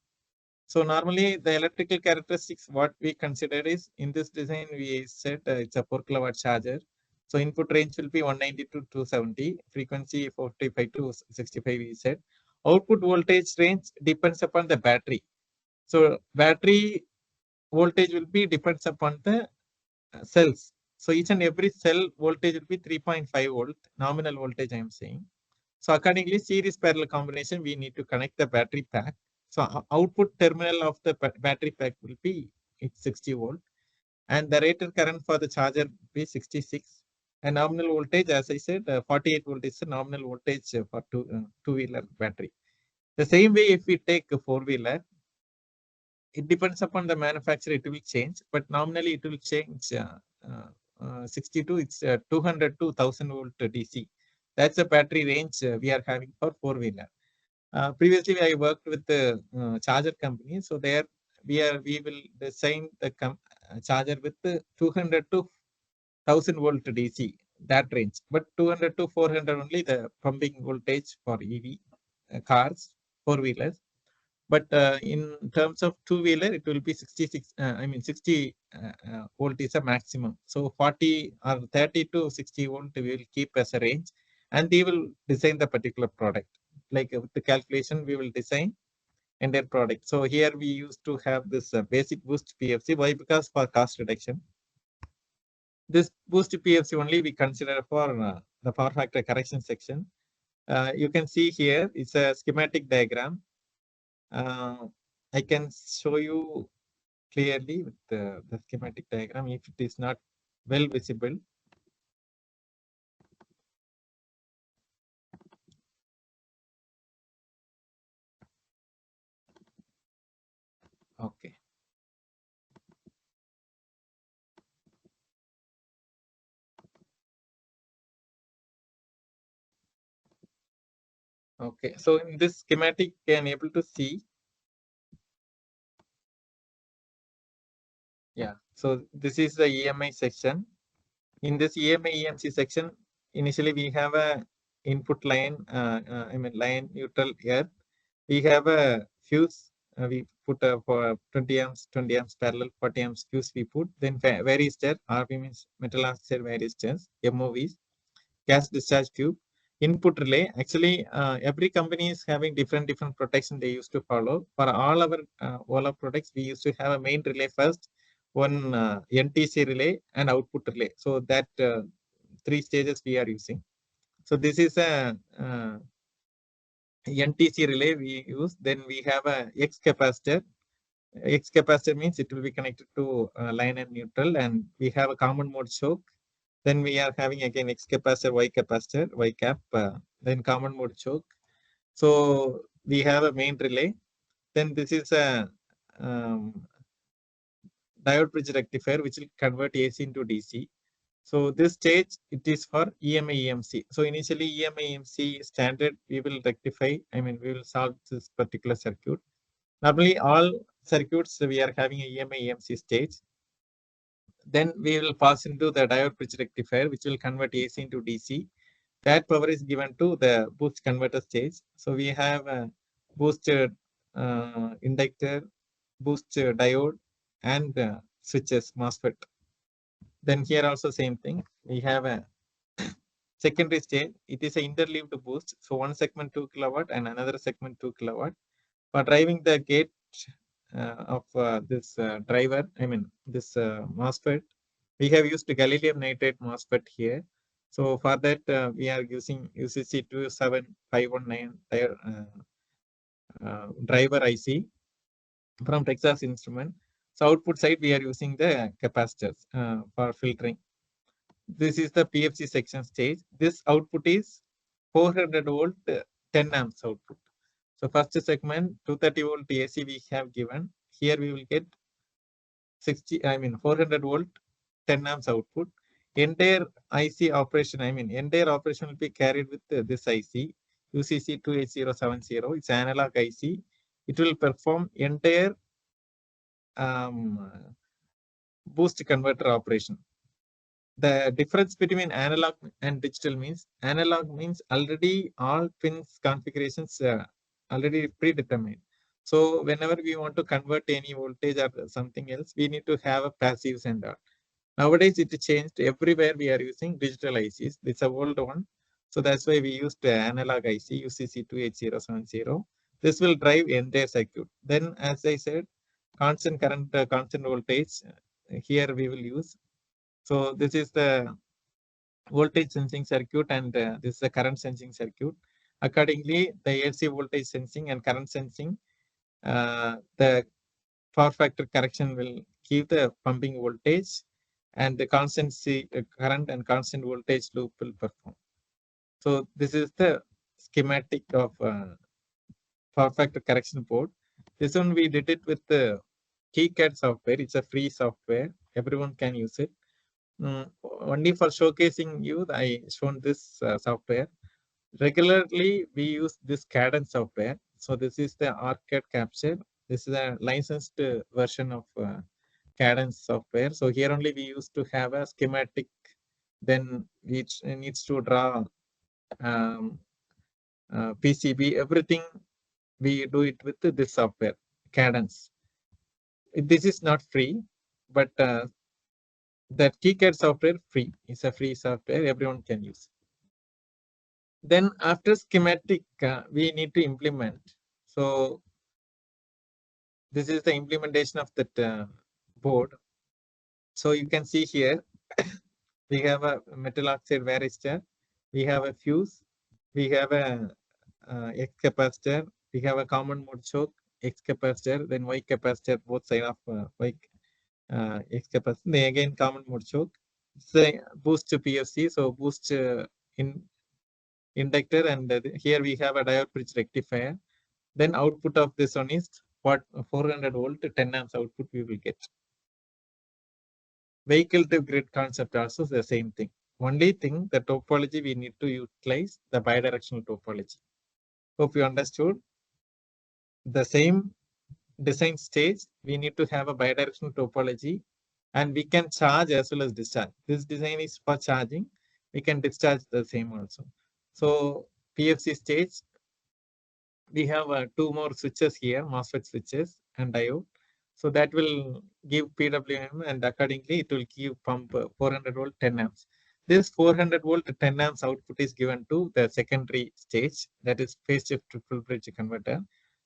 So normally the electrical characteristics, what we consider is, in this design we said it's a 4 kilowatt charger. So input range will be 190 to 270, frequency 45 to 65 we said. Output voltage range depends upon the battery. So battery voltage will be depends upon the cells. So each and every cell voltage will be 3.5 volt, nominal voltage I am saying. So accordingly, series parallel combination, we need to connect the battery pack. So output terminal of the battery pack will be 60 volt, and the rated current for the charger will be 66. And nominal voltage, as I said, 48 volt is the nominal voltage for two-wheeler battery. The same way, if we take a four-wheeler, it depends upon the manufacturer, it will change, but nominally it will change 62, it's 200 to 1000 volt DC. That's the battery range we are having for four-wheeler. Previously, I worked with the charger company, so there we will design the charger with the 200 to 1000 volt DC, that range. But 200 to 400 only the pumping voltage for EV cars, four-wheelers. But in terms of two-wheeler, it will be 66. 60 volt is a maximum. So 40 or 30 to 60 volt we will keep as a range, and we will design the particular product. Like with the calculation, we will design entire product. So here we used to have this basic boost PFC. Why? Because for cost reduction. This boost PFC only we consider for the power factor correction section. You can see here it's a schematic diagram. I can show you clearly with the schematic diagram if it is not well visible. Okay. Okay, so in this schematic, you can able to see. Yeah, so this is the EMI section. In this EMI EMC section, initially we have a input line, line neutral here. We have a fuse. We put for 20 amps parallel, 40 amps fuse we put. Then varistor, RP means metal oxide varistors, MOVs, gas discharge tube, input relay. Actually, every company is having different protection they used to follow. For all our products, we used to have a main relay first, one NTC relay and output relay. So that three stages we are using. So this is a NTC relay we use. Then we have a X capacitor. X capacitor means it will be connected to line and neutral, and we have a common mode choke. Then we are having again X capacitor, Y cap, then common mode choke. So we have a main relay. Then this is a diode bridge rectifier, which will convert AC into DC. So this stage, it is for EMI EMC. So initially EMI EMC standard, we will rectify, we will solve this particular circuit. Normally all circuits, we are having a EMI EMC stage. Then we will pass into the diode bridge rectifier, which will convert AC into DC. that power is given to the boost converter stage. So we have a boost inductor, boost diode, and switches MOSFET. Then here also same thing. We have a secondary stage. It is an interleaved boost. So one segment 2 kilowatt and another segment 2 kilowatt. For driving the gate of this driver, I mean this MOSFET, we have used gallium nitride MOSFET here. So for that, we are using UCC 27519 driver IC from Texas Instrument. So output side, we are using the capacitors for filtering. This is the PFC section stage. This output is 400 volt, 10 amps output. So first segment 230 volt AC we have given. Here we will get 400 volt, 10 amps output. Entire IC operation, entire operation will be carried with this IC, UCC 28070. It's analog IC. It will perform entire boost converter operation. The difference between analog and digital means already all pins configurations already predetermined. So whenever we want to convert any voltage or something else, we need to have a passive sender. Nowadays it changed. Everywhere we are using digital ICs. It's a old one. So that's why we used analog IC UCC 28070. This will drive entire circuit. Then as I said, constant current, constant voltage. Here we will use. So this is the voltage sensing circuit and this is the current sensing circuit. Accordingly, the AC voltage sensing and current sensing, the power factor correction will give the pumping voltage and the constant current and constant voltage loop will perform. So this is the schematic of power factor correction board. This one we did it with the KiCad software. It's a free software. Everyone can use it. Only for showcasing you, I shown this software. Regularly, we use this Cadence software. So this is the arcade capture. This is a licensed version of Cadence software. So here only we used to have a schematic. Then which needs to draw PCB. Everything we do it with this software, Cadence. This is not free, but that KiCad software free. It's a free software. Everyone can use. Then after schematic, we need to implement. So this is the implementation of that board. So you can see here, we have a metal oxide varistor, we have a fuse, we have a X capacitor, we have a common mode choke, X capacitor, then Y capacitor, both side of Y X capacitor, then again common mode choke. It's boost to PFC, so boost in inductor, and here we have a diode bridge rectifier. Then output of this one is what 400 volt 10 amps output we will get. Vehicle to grid concept also the same thing. Only thing, the topology we need to utilize the bidirectional topology. Hope you understood. The same design stage, we need to have a bidirectional topology, and we can charge as well as discharge. This design is for charging. We can discharge the same also. So PFC stage, we have two more switches here, MOSFET switches and diode. So that will give PWM, and accordingly it will give pump 400 volt 10 amps. This 400 volt 10 amps output is given to the secondary stage, that is phase shift triple bridge converter.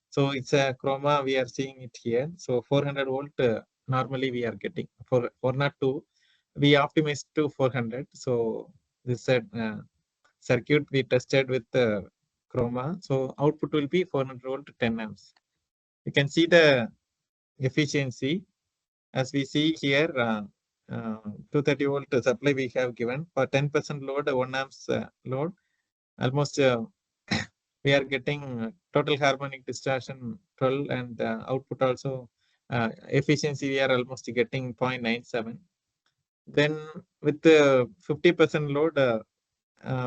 So it's a chroma, we are seeing it here. So 400 volt normally we are getting for 402. We optimized to 400. So this circuit we tested with the chroma. So output will be 400 volt 10 amps. You can see the efficiency as we see here. 230 volt supply we have given for 10% load, 1 amps load. Almost we are getting total harmonic distortion 12, and output also efficiency we are almost getting 0.97. Then with the 50% load,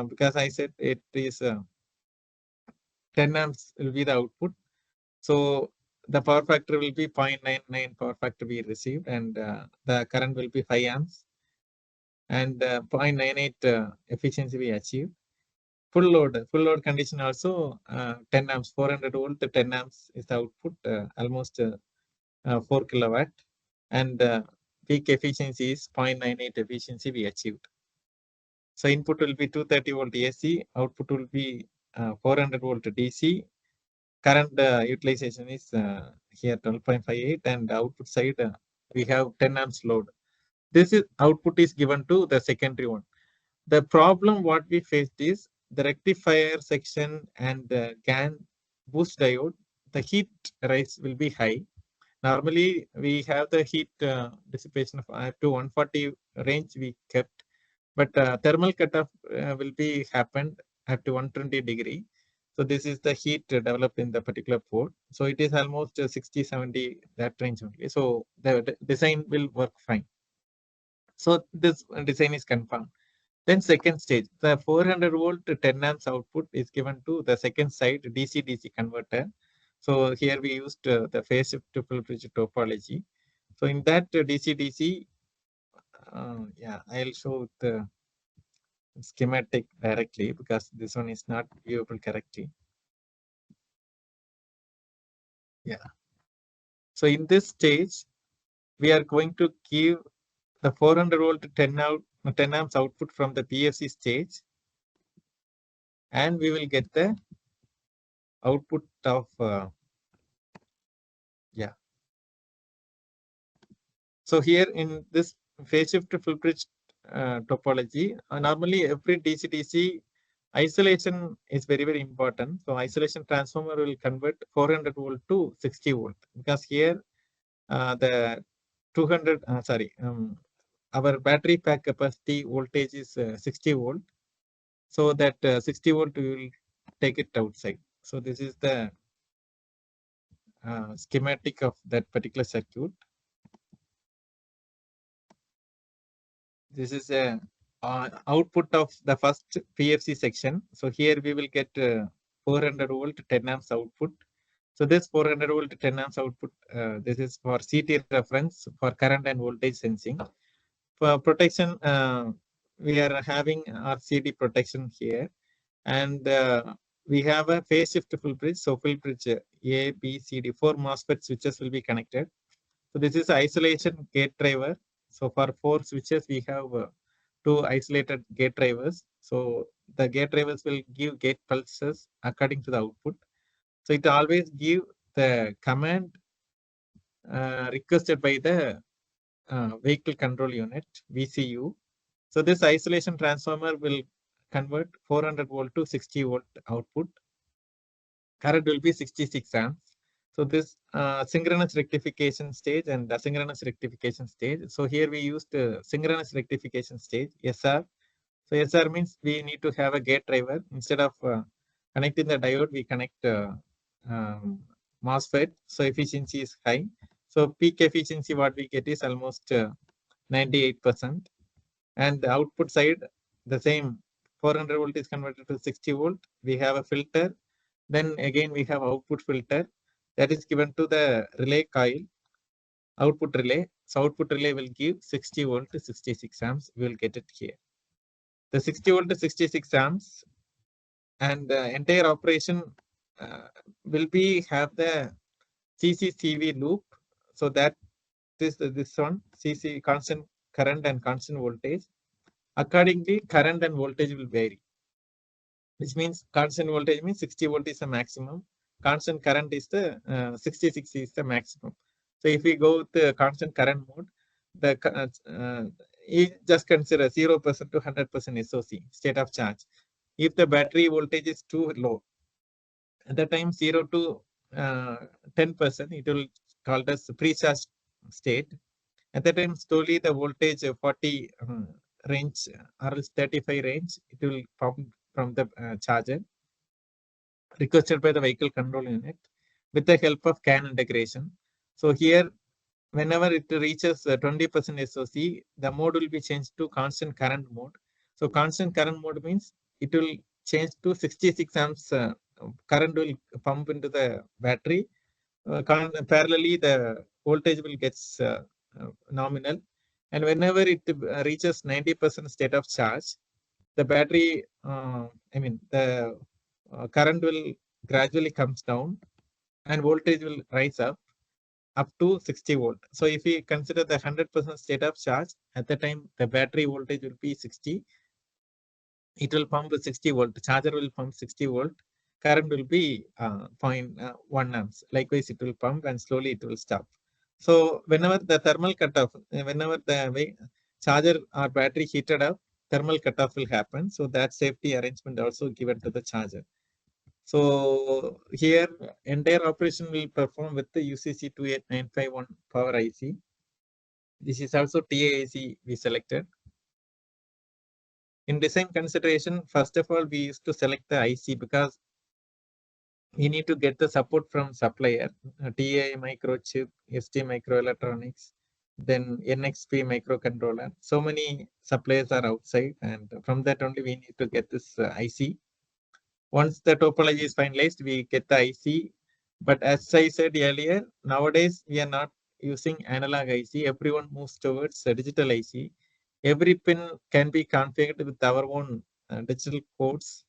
because I said it is 10 amps will be the output. So the power factor will be 0.99 power factor we received, and the current will be 5 amps, and 0.98 efficiency we achieved. full load condition also 10 amps, 400 volt, 10 amps is the output, almost 4 kilowatt, and peak efficiency is 0.98 efficiency we achieved. So input will be 230 volt AC, output will be 400 volt DC. Current utilization is here 12.58, and output side we have 10 amps load. This is output is given to the secondary one. The problem what we faced is the rectifier section and the GAN boost diode, the heat rise will be high. Normally we have the heat dissipation of up to 140 range we kept, but thermal cutoff will be happened up to 120 degree. So this is the heat developed in the particular port. So it is almost 60, 70, that range only. So the design will work fine. So this design is confirmed. Then second stage, the 400 volt 10 amps output is given to the second side DC-DC converter. So here we used the phase shift to full bridge topology. So in that DC-DC, yeah, I'll show the schematic directly because this one is not viewable correctly. Yeah. So in this stage, we are going to give the 400 volt 10 amps output from the PFC stage, and we will get the output of yeah. So here in this phase shift to full bridge topology, normally every DC-DC isolation is very, very important. So isolation transformer will convert 400 volt to 60 volt because here the 200, our battery pack capacity voltage is 60 volt. So that 60 volt we will take it outside. So this is the schematic of that particular circuit. This is a output of the first PFC section. So here we will get 400 volt 10 amps output. So this 400 volt 10 amps output, this is for CT reference for current and voltage sensing. For protection, we are having RCD protection here, and we have a phase shift full bridge. So full bridge A, B, C, D, 4 MOSFET switches will be connected. So this is isolation gate driver. So for 4 switches, we have 2 isolated gate drivers. So the gate drivers will give gate pulses according to the output. So it always give the command requested by the vehicle control unit, VCU. So this isolation transformer will convert 400 volt to 60 volt output. Current will be 66 amps. So this synchronous rectification stage and asynchronous rectification stage. So here we used synchronous rectification stage, SR. So SR means we need to have a gate driver. Instead of connecting the diode, we connect MOSFET. So efficiency is high. So peak efficiency what we get is almost 98%. And the output side, the same 400 volt is converted to 60 volt. We have a filter. Then again we have output filter that is given to the relay coil, output relay. So output relay will give 60 volt to 66 amps. We will get it here. The 60 volt to 66 amps, and the entire operation will be have the CCCV loop. So that this one CC constant current and constant voltage. Accordingly, current and voltage will vary, which means constant voltage means 60 volt is the maximum. Constant current is the 66 is the maximum. So if we go with the constant current mode, the you just consider 0% to 100% SOC, state of charge. If the battery voltage is too low, at the time 0 to 10%, it will called as pre-charge state. At that time, slowly the voltage 40 range or 35 range, it will pump from the charger requested by the vehicle control unit with the help of CAN integration. So here, whenever it reaches 20% SOC, the mode will be changed to constant current mode. So constant current mode means it will change to 66 amps current will pump into the battery. Parallelly, the voltage will get nominal. And whenever it reaches 90% state of charge, the battery, the current will gradually comes down and voltage will rise up to 60 volt. So if we consider the 100% state of charge, at the time the battery voltage will be 60. It will pump 60 volt. The charger will pump 60 volt. Current will be 0.1 amps. Likewise, it will pump and slowly it will stop. So whenever the thermal cutoff, whenever the charger or battery heated up, thermal cutoff will happen. So that safety arrangement also given to the charger. So here entire operation will perform with the UCC 28951 power IC. This is also TAIC we selected. In design consideration, first of all, we used to select the IC because we need to get the support from supplier, TI microchip, ST microelectronics, then NXP microcontroller. So many suppliers are outside, and from that only we need to get this IC. Once the topology is finalized, we get the IC. But as I said earlier, nowadays we are not using analog IC. Everyone moves towards digital IC. Every pin can be configured with our own digital codes.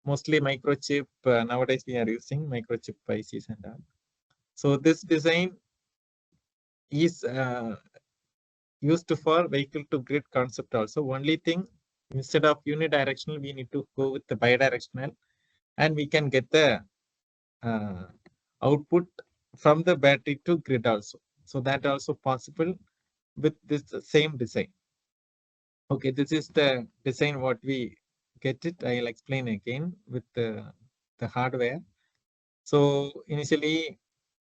Mostly microchip. Nowadays we are using microchip ICs and all. So this design is used for vehicle to grid concept also. Only thing, instead of unidirectional, we need to go with the bidirectional, and we can get the output from the battery to grid also. So that also possible with this same design. Okay, this is the design what we get it. I'll explain again with the hardware. So initially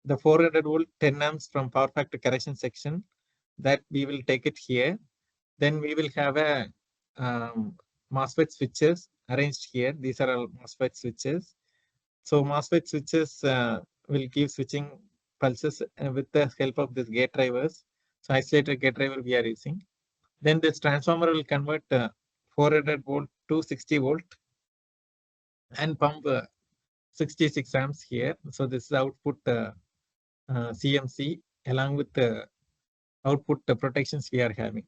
the 400 volt 10 amps from power factor correction section, that we will take it here. Then we will have a MOSFET switches arranged here. These are all MOSFET switches. So MOSFET switches will give switching pulses with the help of this gate drivers. So isolated gate driver we are using. Then this transformer will convert 400 volt to 60 volt and pump 66 amps here. So this is output CMC along with the output protections we are having.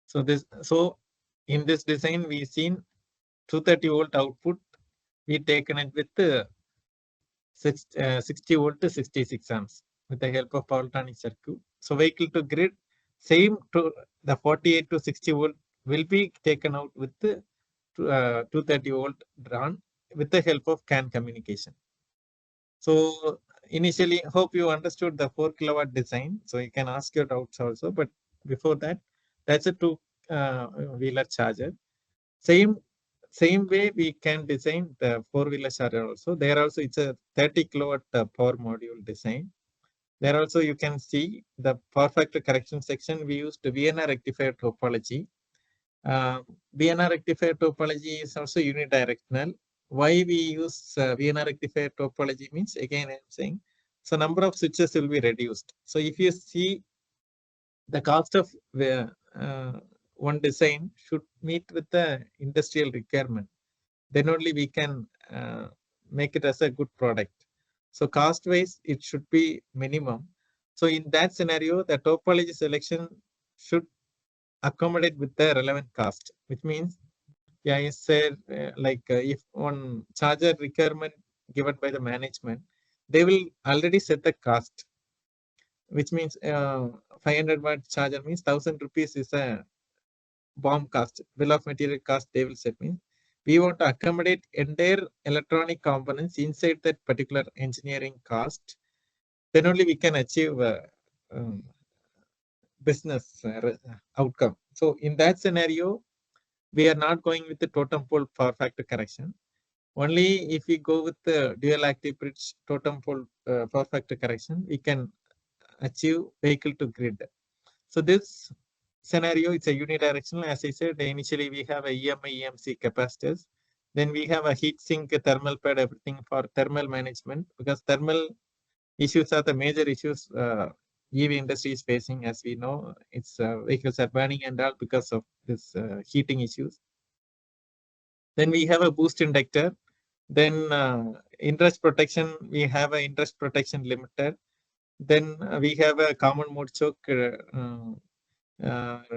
So in this design we seen 230 volt output. We taken it with 60 volt to 66 amps with the help of power electronic circuit. So vehicle to grid, same to the 48 to 60 volt will be taken out with the 230 volt drawn with the help of CAN communication. So initially, hope you understood the 4 kilowatt design. So you can ask your doubts also. But before that, that's a two wheeler charger. Same way we can design the 4-wheeler charger also. There also it's a 30 kilowatt power module design. There also you can see the power factor correction section. We used VNR rectifier topology. VNR rectifier topology is also unidirectional. Why we use VNR rectifier topology means, again I'm saying, so number of switches will be reduced. So if you see the cost of one design should meet with the industrial requirement, then only we can make it as a good product. So cost wise, it should be minimum. So in that scenario, the topology selection should accommodate with the relevant cost, which means, yeah, I said if one charger requirement given by the management, they will already set the cost, which means 500 watt charger means 1000 rupees is a BOM cost, bill of material cost they will set. Means we want to accommodate entire electronic components inside that particular engineering cost, then only we can achieve business outcome. So in that scenario, we are not going with the totem pole power factor correction. Only if we go with the dual active bridge totem pole power factor correction, we can achieve vehicle to grid. So this scenario, it's a unidirectional. As I said, initially we have a EMI, EMC capacitors. Then we have a heat sink, a thermal pad, everything for thermal management, because thermal issues are the major issues EV industry is facing. As we know, its vehicles are burning and all because of this heating issues. Then we have a boost inductor. Then inrush protection, we have an inrush protection limiter. Then we have a common mode choke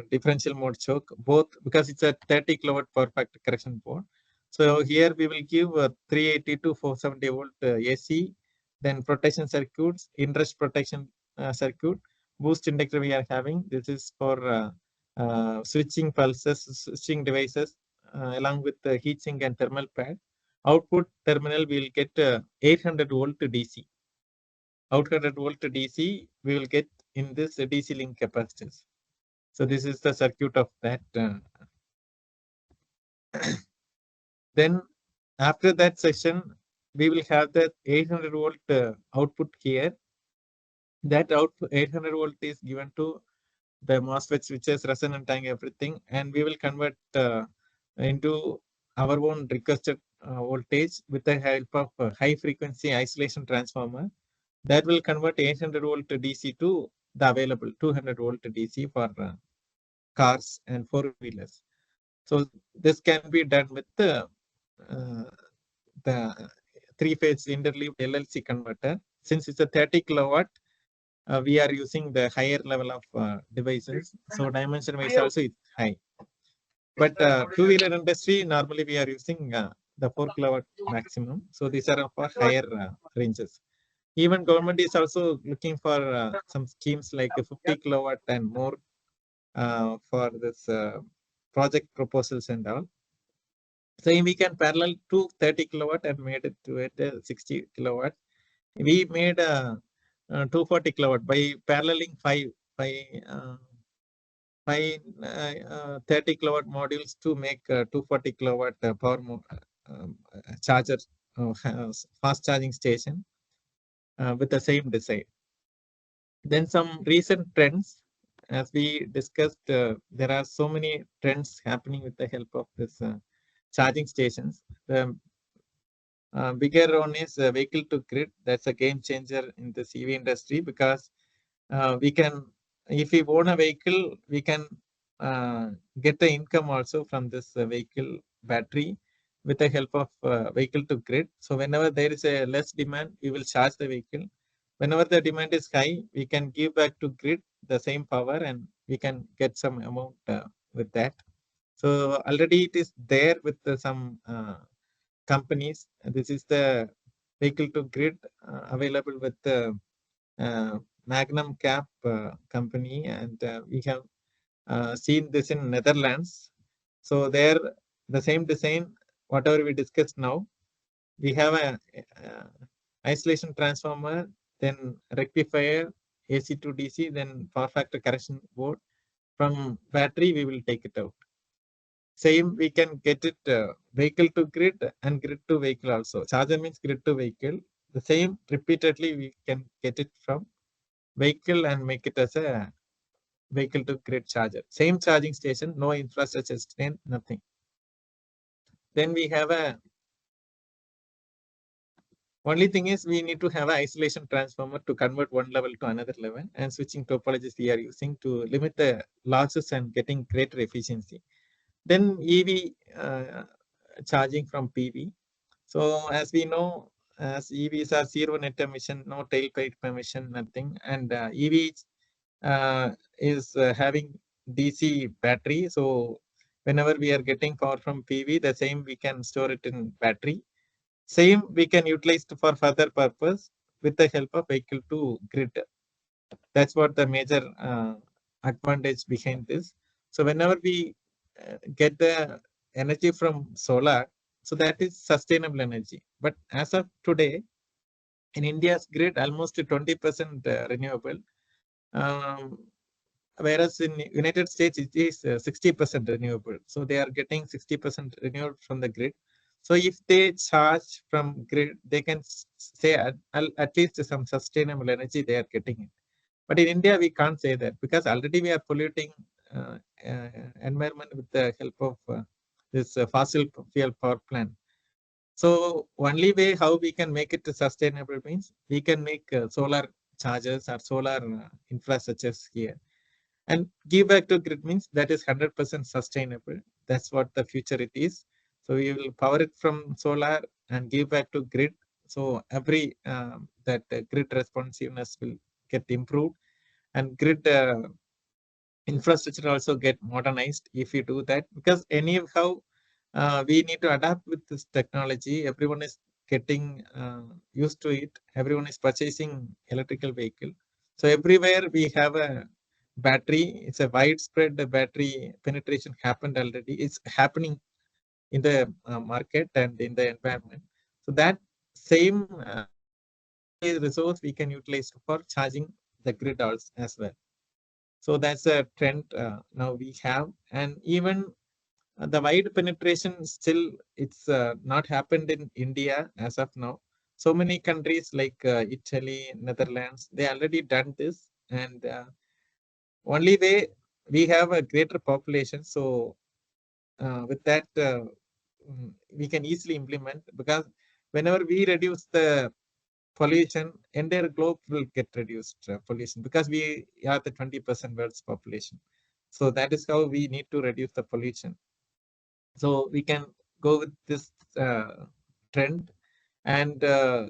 differential mode choke, both because it's a 30 kilowatt power factor correction board. So here we will give 380 to 470 volt AC, then protection circuits, inrush protection circuit, boost inductor we are having. This is for switching pulses, switching devices, along with the heat sink and thermal pad. Output terminal we will get 800 volt DC. 800 volt DC we will get in this DC link capacitors. So this is the circuit of that. Then after that session, we will have the 800 volt output here. That output 800 volt is given to the MOSFET switches, resonant tank, everything, and we will convert into our own requested voltage with the help of high frequency isolation transformer. That will convert 800 volt DC to the available 200 volt DC for cars and four-wheelers. So this can be done with the three-phase interleaved LLC converter. Since it's a 30 kilowatt, we are using the higher level of devices. So dimension wise also it's high. But two-wheeler industry, normally we are using the 4 kilowatt maximum. So these are for higher ranges. Even government is also looking for some schemes like 50 kilowatt and more for this project proposals and all. So we can parallel to 30 kilowatt and made it to it 60 kilowatt. We made a 240 kilowatt by paralleling five 30 kilowatt modules to make 240 kilowatt power charger fast charging station with the same design. Then some recent trends, as we discussed, there are so many trends happening with the help of this charging stations. The bigger one is vehicle to grid. That's a game changer in the CV industry because we can, if we own a vehicle, we can get the income also from this vehicle battery with the help of vehicle to grid. So whenever there is a less demand, we will charge the vehicle. Whenever the demand is high, we can give back to grid the same power and we can get some amount with that. So already it is there with some companies. This is the vehicle to grid available with the Magnum Cap company, and we have seen this in Netherlands. So there, the same design, whatever we discussed now, we have a isolation transformer, then rectifier, AC to DC, then power factor correction board. From battery, we will take it out. Same, we can get it vehicle to grid and grid to vehicle also. Charger means grid to vehicle. The same repeatedly we can get it from vehicle and make it as a vehicle to grid charger. Same charging station, no infrastructure, nothing. Then we have a only thing is we need to have an isolation transformer to convert one level to another level, and switching topologies we are using to limit the losses and getting greater efficiency. Then EV charging from PV. So as we know, as EVs are zero net emission, no tailpipe emission, nothing, and EV is having DC battery. So whenever we are getting power from PV, the same we can store it in battery. Same we can utilize for further purpose with the help of vehicle to grid. That's what the major advantage behind this. So whenever we get the energy from solar, so that is sustainable energy. But as of today, in India's grid, almost 20% renewable. Whereas in United States, it is 60% renewable. So they are getting 60% renewable from the grid. So if they charge from grid, they can say at least some sustainable energy they are getting it. But in India, we can't say that because already we are polluting environment with the help of this fossil fuel power plant. So only way how we can make it sustainable means we can make solar chargers or solar infrastructures here. And give back to grid means that is 100% sustainable. That's what the future it is. So we will power it from solar and give back to grid. So every that grid responsiveness will get improved, and grid infrastructure also get modernized if you do that, because anyhow we need to adapt with this technology. Everyone is getting used to it. Everyone is purchasing electrical vehicle. So everywhere we have a battery. It's a widespread battery penetration happened already. It's happening in the market and in the environment. So that same battery resource we can utilize for charging the grid also as well. So that's a trend now we have, and even the wide penetration still it's not happened in India as of now. So many countries like Italy, Netherlands, they already done this, and only we have a greater population. So with that, we can easily implement, because whenever we reduce the pollution, entire globe will get reduced pollution, because we are the 20% world's population. So that is how we need to reduce the pollution. So we can go with this trend, and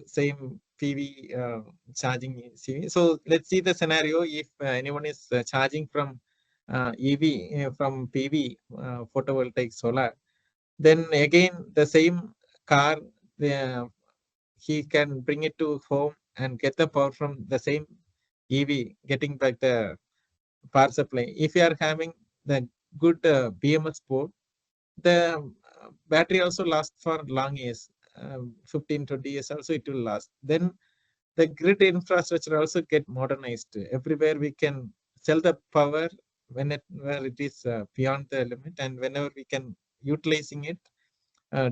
same PV charging CV. So let's see the scenario. If anyone is charging from EV, from PV, photovoltaic solar, then again the same car, the, he can bring it to home and get the power from the same EV, getting back the power supply. If you are having the good BMS board, the battery also lasts for long years, 15-20 years also it will last. Then the grid infrastructure also get modernized. Everywhere we can sell the power where it is beyond the limit, and whenever we can utilizing it,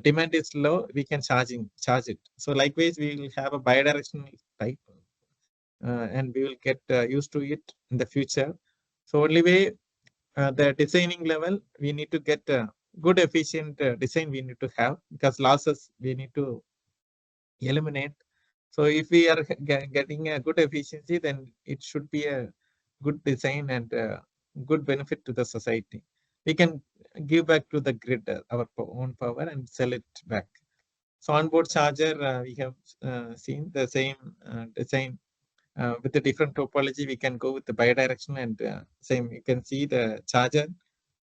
demand is low, we can charge it. So likewise we will have a bidirectional type, and we will get used to it in the future. So only way, the designing level, we need to get good efficient design we need to have, because losses we need to eliminate. So if we are getting a good efficiency, then it should be a good design and good benefit to the society. We can give back to the grid our own power and sell it back. So onboard charger, we have seen the same design with the different topology. We can go with the bidirectional, and same you can see the charger.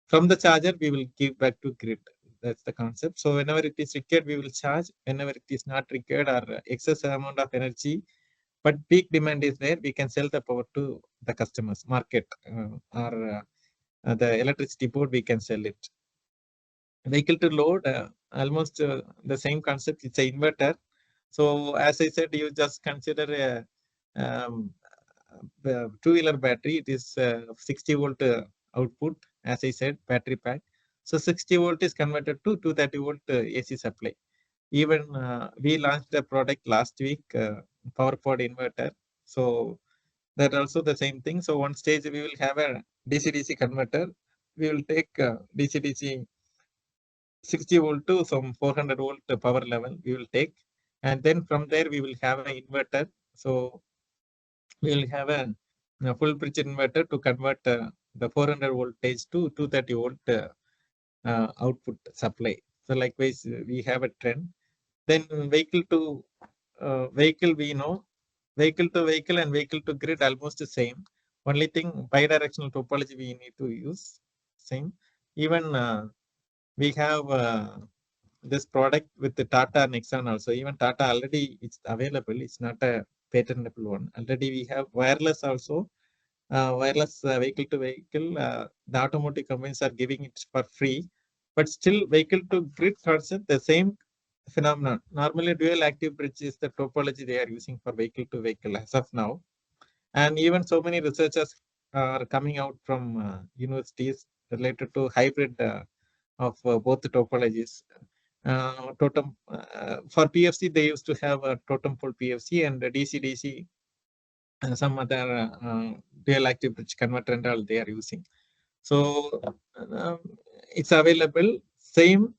From the charger, we will give back to grid. That's the concept. So whenever it is required, we will charge. Whenever it is not required or excess amount of energy, but peak demand is there, we can sell the power to the customers, market, or the electricity board, we can sell it. Vehicle to load, almost the same concept. It's an inverter. So as I said, you just consider a two-wheeler battery. It is 60 volt output, as I said, battery pack. So 60 volt is converted to 230 volt AC supply. Even we launched a product last week, power pod inverter. So that also the same thing. So one stage we will have a DC-DC converter. We will take DC-DC 60 volt to some 400 volt power level we will take, and then from there we will have an inverter. So we will have a full bridge inverter to convert the 400 voltage to 230 volt output supply. So likewise we have a trend. Then vehicle to vehicle, we know vehicle to vehicle and vehicle to grid almost the same. Only thing, bidirectional topology we need to use same. Even we have this product with the Tata Nexon also. Even Tata already it's available. It's not a patentable one. Already we have wireless also. Wireless vehicle to vehicle. The automotive companies are giving it for free, but still vehicle to grid concept the same phenomenon. Normally, dual active bridge is the topology they are using for vehicle to vehicle as of now, and even so many researchers are coming out from universities related to hybrid of both the topologies. Totem for PFC, they used to have a totem pole PFC and a DC-DC, some other dual active bridge converter and all they are using. So um, it's available same,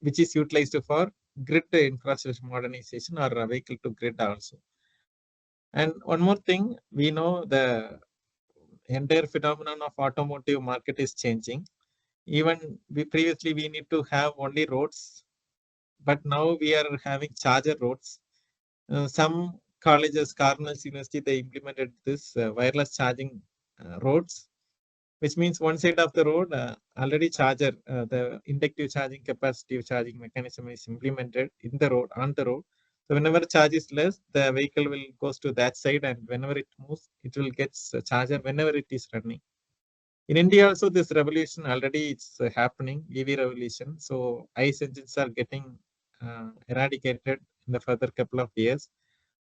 which is utilized for grid infrastructure modernization or vehicle to grid also. And one more thing, we know the entire phenomenon of automotive market is changing. Even previously we need to have only roads, but now we are having charger roads. Some colleges, Cornell's University, they implemented this wireless charging roads. which means one side of the road already charger, the inductive charging, capacitive charging mechanism is implemented in the road, on the road. So whenever charge is less, the vehicle will goes to that side, and whenever it moves, it will get a charger whenever it is running. In India also, this revolution already it's happening, EV revolution. So ICE engines are getting eradicated in the further couple of years.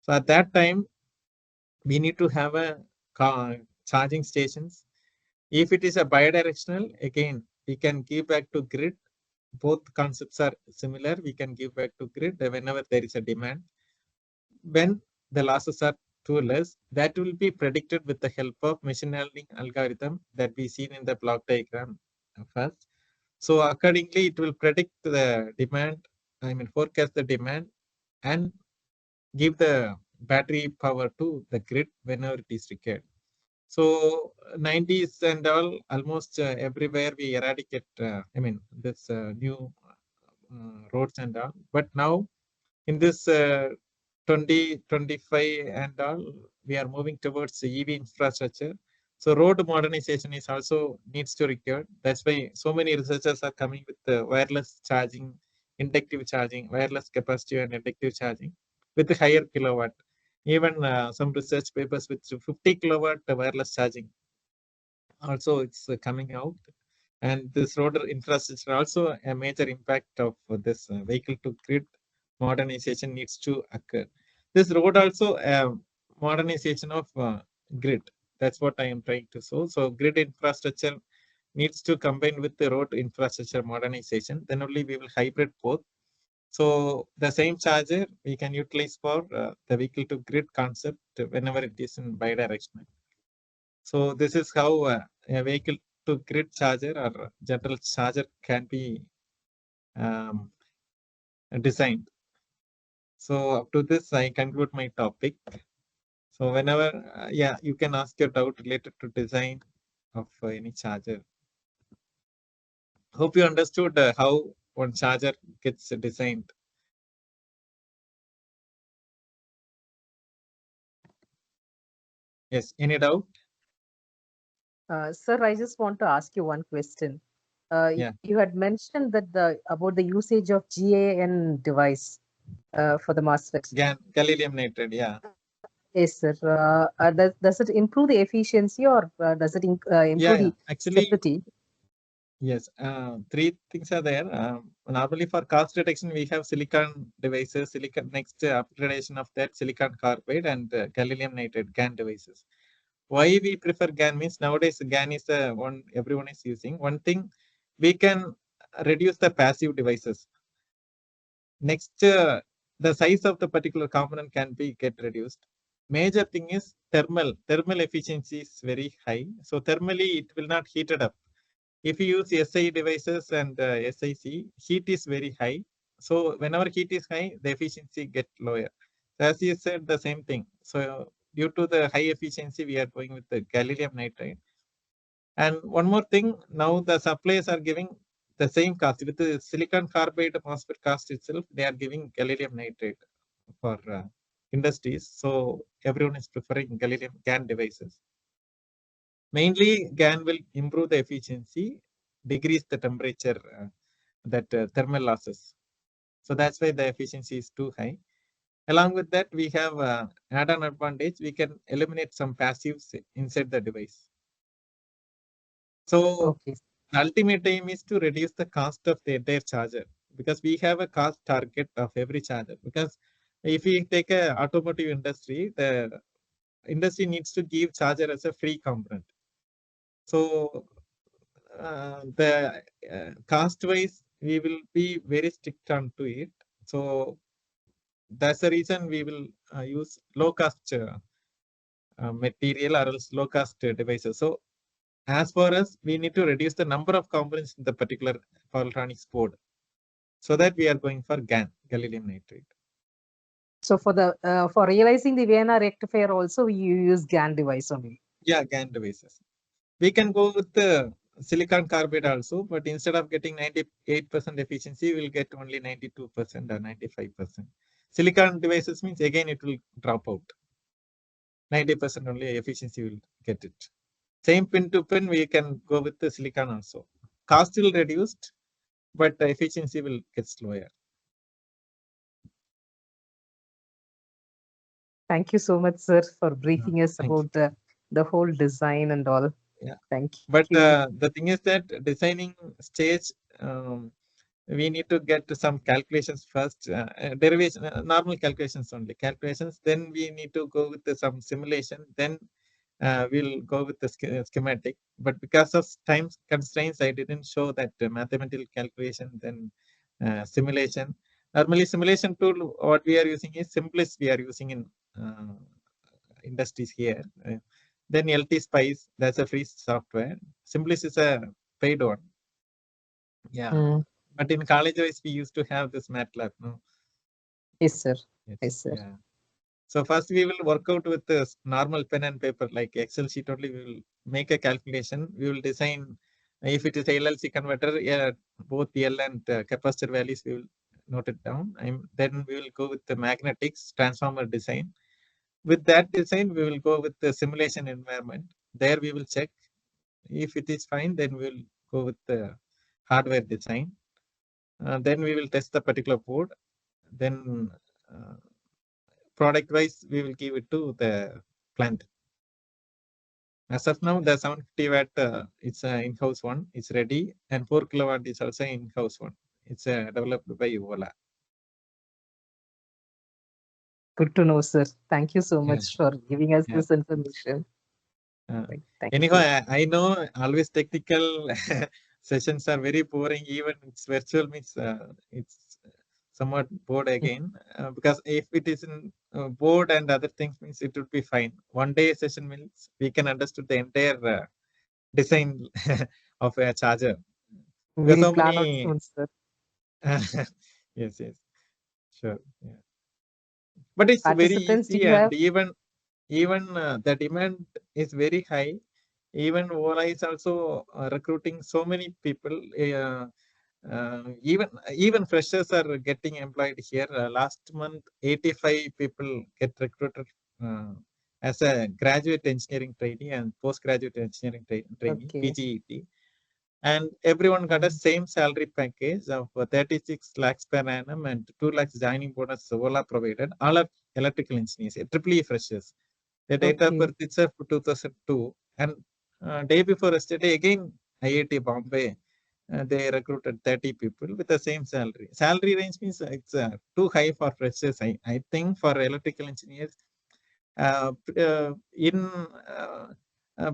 So at that time, we need to have a charging stations. If it is a bidirectional, again, we can give back to grid. Both concepts are similar. We can give back to grid whenever there is a demand. When the losses are too less, that will be predicted with the help of machine learning algorithm that we seen in the block diagram first. So accordingly, it will predict the demand, forecast the demand and give the battery power to the grid whenever it is required. So 90s and all, almost everywhere we eradicate, this new roads and all. But now in this 2025 and all, we are moving towards the EV infrastructure. So road modernization is also needs to require. That's why so many researchers are coming with the wireless charging, inductive charging, wireless capacitive and inductive charging with the higher kilowatt. Even some research papers with 50 kilowatt wireless charging also it's coming out. And this road infrastructure also a major impact of this vehicle to grid modernization needs to occur. This road also modernization of grid. That's what I am trying to show. So grid infrastructure needs to combine with the road infrastructure modernization. Then only we will hybrid both. So the same charger we can utilize for the vehicle to grid concept whenever it is in bidirectional. So this is how a vehicle to grid charger or general charger can be um, designed. So up to this, I conclude my topic. So whenever, yeah, you can ask your doubt related to design of any charger. Hope you understood how one charger gets designed. Yes, any doubt? Sir, I just want to ask you one question. Yeah. You had mentioned that about the usage of GaN device for the MOSFET. Gallium nitride, yeah. Yes, sir. Does it improve the efficiency or does it improve the Actually, stability? yes, three things are there. Normally for cost reduction, we have silicon devices, silicon next upgradation of that silicon carbide and gallium nitride GaN devices. Why we prefer GaN means nowadays GaN is the one everyone is using. One thing, we can reduce the passive devices. Next, the size of the particular component can be get reduced. Major thing is thermal efficiency is very high. So thermally it will not heat it up. If you use SI devices and SiC, heat is very high. So whenever heat is high, the efficiency get lower. As you said, the same thing. So due to the high efficiency, we are going with the gallium nitride. And one more thing, now the suppliers are giving the same cost with the silicon carbide MOSFET cost itself. They are giving gallium nitride for industries. So everyone is preferring gallium GaN devices. Mainly, GaN will improve the efficiency, decrease the temperature, that thermal losses. So that's why the efficiency is too high. Along with that, we have add-on advantage. We can eliminate some passives inside the device. So Okay. the ultimate aim is to reduce the cost of the entire charger because we have a cost target of every charger. Because if we take a automotive industry, the industry needs to give charger as a free component. So the cost wise, we will be very strict on to it. So that's the reason we will use low cost material or else low cost devices. So as for us, we need to reduce the number of components in the particular power electronics board. So that we are going for GaN, gallium nitride. So for realizing the VNR rectifier also, you use GaN device only. Yeah, GaN devices. We can go with the silicon carbide also, but instead of getting 98% efficiency, we'll get only 92% or 95%. Silicon devices means again it will drop out. 90% only efficiency will get it. Same pin to pin, we can go with the silicon also. Cost will reduced, but the efficiency will get slower. Thank you so much, sir, for briefing us Thank you. about the whole design and all. Yeah. Thank But you. the thing is that designing stage, we need to get some calculations first, derivation, normal calculations only, calculations. Then we need to go with some simulation. Then we'll go with the schematic. But because of time constraints, I didn't show that mathematical calculation, then simulation. Normally, simulation tool, what we are using is simplest we are using in industries here. Then LT Spice, that's a free software. Simplest is a paid one. Yeah. But in college wise, we used to have this MATLAB. No? Yes, sir. Yes, sir. Yeah. So first we will work out with this normal pen and paper, like Excel sheet only. We will make a calculation. We will design, if it is LLC converter, yeah, both L and capacitor values, we will note it down. Then we will go with the magnetics transformer design. With that design, we will go with the simulation environment. There we will check. If it is fine, then we will go with the hardware design. Then we will test the particular board. Then product wise, we will give it to the plant. As of now, the 750 watt, it's an in-house one. It's ready, and 4 kilowatt is also in-house one. It's developed by Ola. Good to know, sir. Thank you so Yeah. much for giving us Yeah. this information. Thank Anyhow, you. I know always technical sessions are very boring. Even it's virtual means it's somewhat bored again. Because if it is in board and other things means it would be fine. One day session means we can understand the entire design of a charger. Because We'll so plan out many. soon, sir. Yes, sure. Yeah. But it's very Participants, do easy, you and have? even the demand is very high. Even Ola is also recruiting so many people. Even freshers are getting employed here. Last month, 85 people get recruited as a graduate engineering trainee and postgraduate engineering trainee, Okay. PGET. And everyone got a same salary package of 36 lakhs per annum and 2 lakhs joining bonus Ola provided. All are electrical engineers, triple E freshers. The date of birth itself 2002. And day before yesterday, again, IIT Bombay, they recruited 30 people with the same salary. Salary range means it's too high for freshers. I think for electrical engineers, in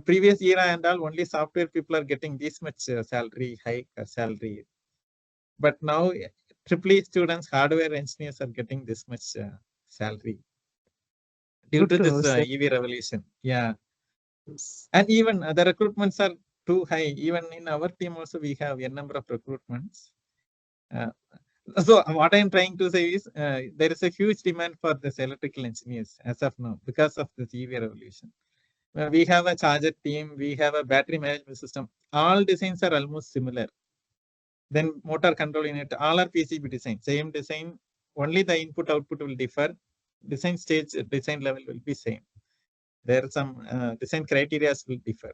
previous era and all, only software people are getting this much salary hike or salary. But now, triple E students, hardware engineers are getting this much salary due to this EV revolution. Yeah. And even the recruitments are too high. Even in our team also, we have a number of recruitments. So what I'm trying to say is there is a huge demand for this electrical engineers as of now because of this EV revolution. We have a charger team, we have a battery management system. All designs are almost similar. Then motor control unit, all are PCB design, same design. Only the input output will differ. Design stage, design level will be same. There are some design criteria will differ,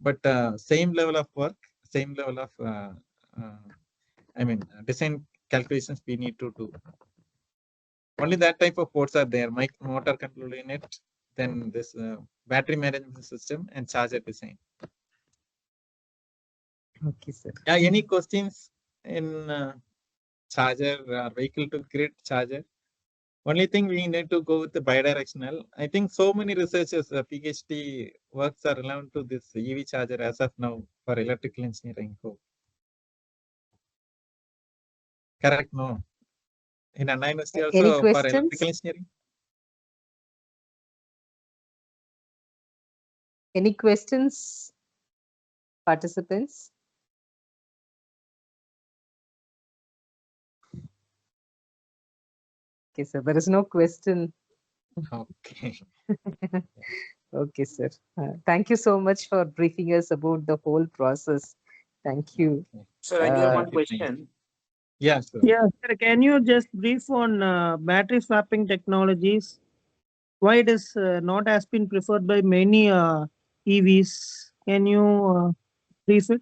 but same level of work, same level of design calculations we need to do. Only that type of ports are there: motor control unit, then this battery management system, and charger design. Okay, sir. Any questions in charger or vehicle to grid charger? Only thing we need to go with the bidirectional. I think so many researchers, PhD works are relevant to this EV charger as of now for electrical engineering. Correct? No. In Anna University also Any for questions? electrical engineering. Any questions, participants? Okay, sir. There is no question. Okay. Okay, sir. Thank you so much for briefing us about the whole process. Thank you. Sir, I have one question. Yeah, sure. Yeah, sir, can you just brief on battery swapping technologies? Why it is not has been preferred by many EVs. Can you brief it?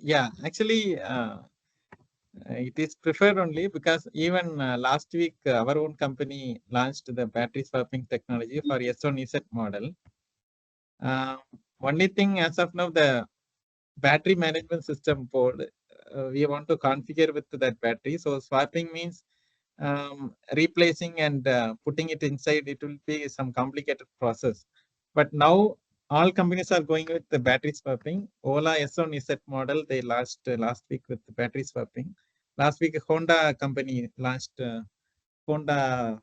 Yeah, actually, it is preferred only because even last week, our own company launched the battery swapping technology for S1EZ model. Only thing as of now, the battery management system board, we want to configure with that battery. So swapping means replacing and putting it inside, it will be some complicated process. But now all companies are going with the battery swapping. Ola S1EZ model, they launched last week with the battery swapping. Last week, Honda company launched Honda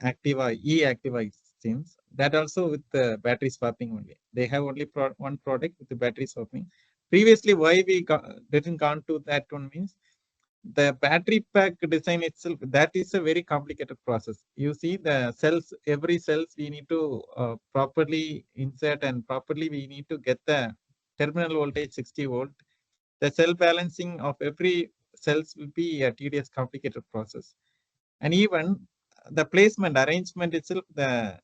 Activa, E-Activa it seems. That also with the battery swapping only. They have only one product with the battery swapping. Previously, why we didn't gone to that one means the battery pack design itself, that is a very complicated process. You see the cells, every cells we need to properly insert and properly we need to get the terminal voltage 60 volt. The cell balancing of every cells will be a tedious complicated process. And even the placement arrangement itself, the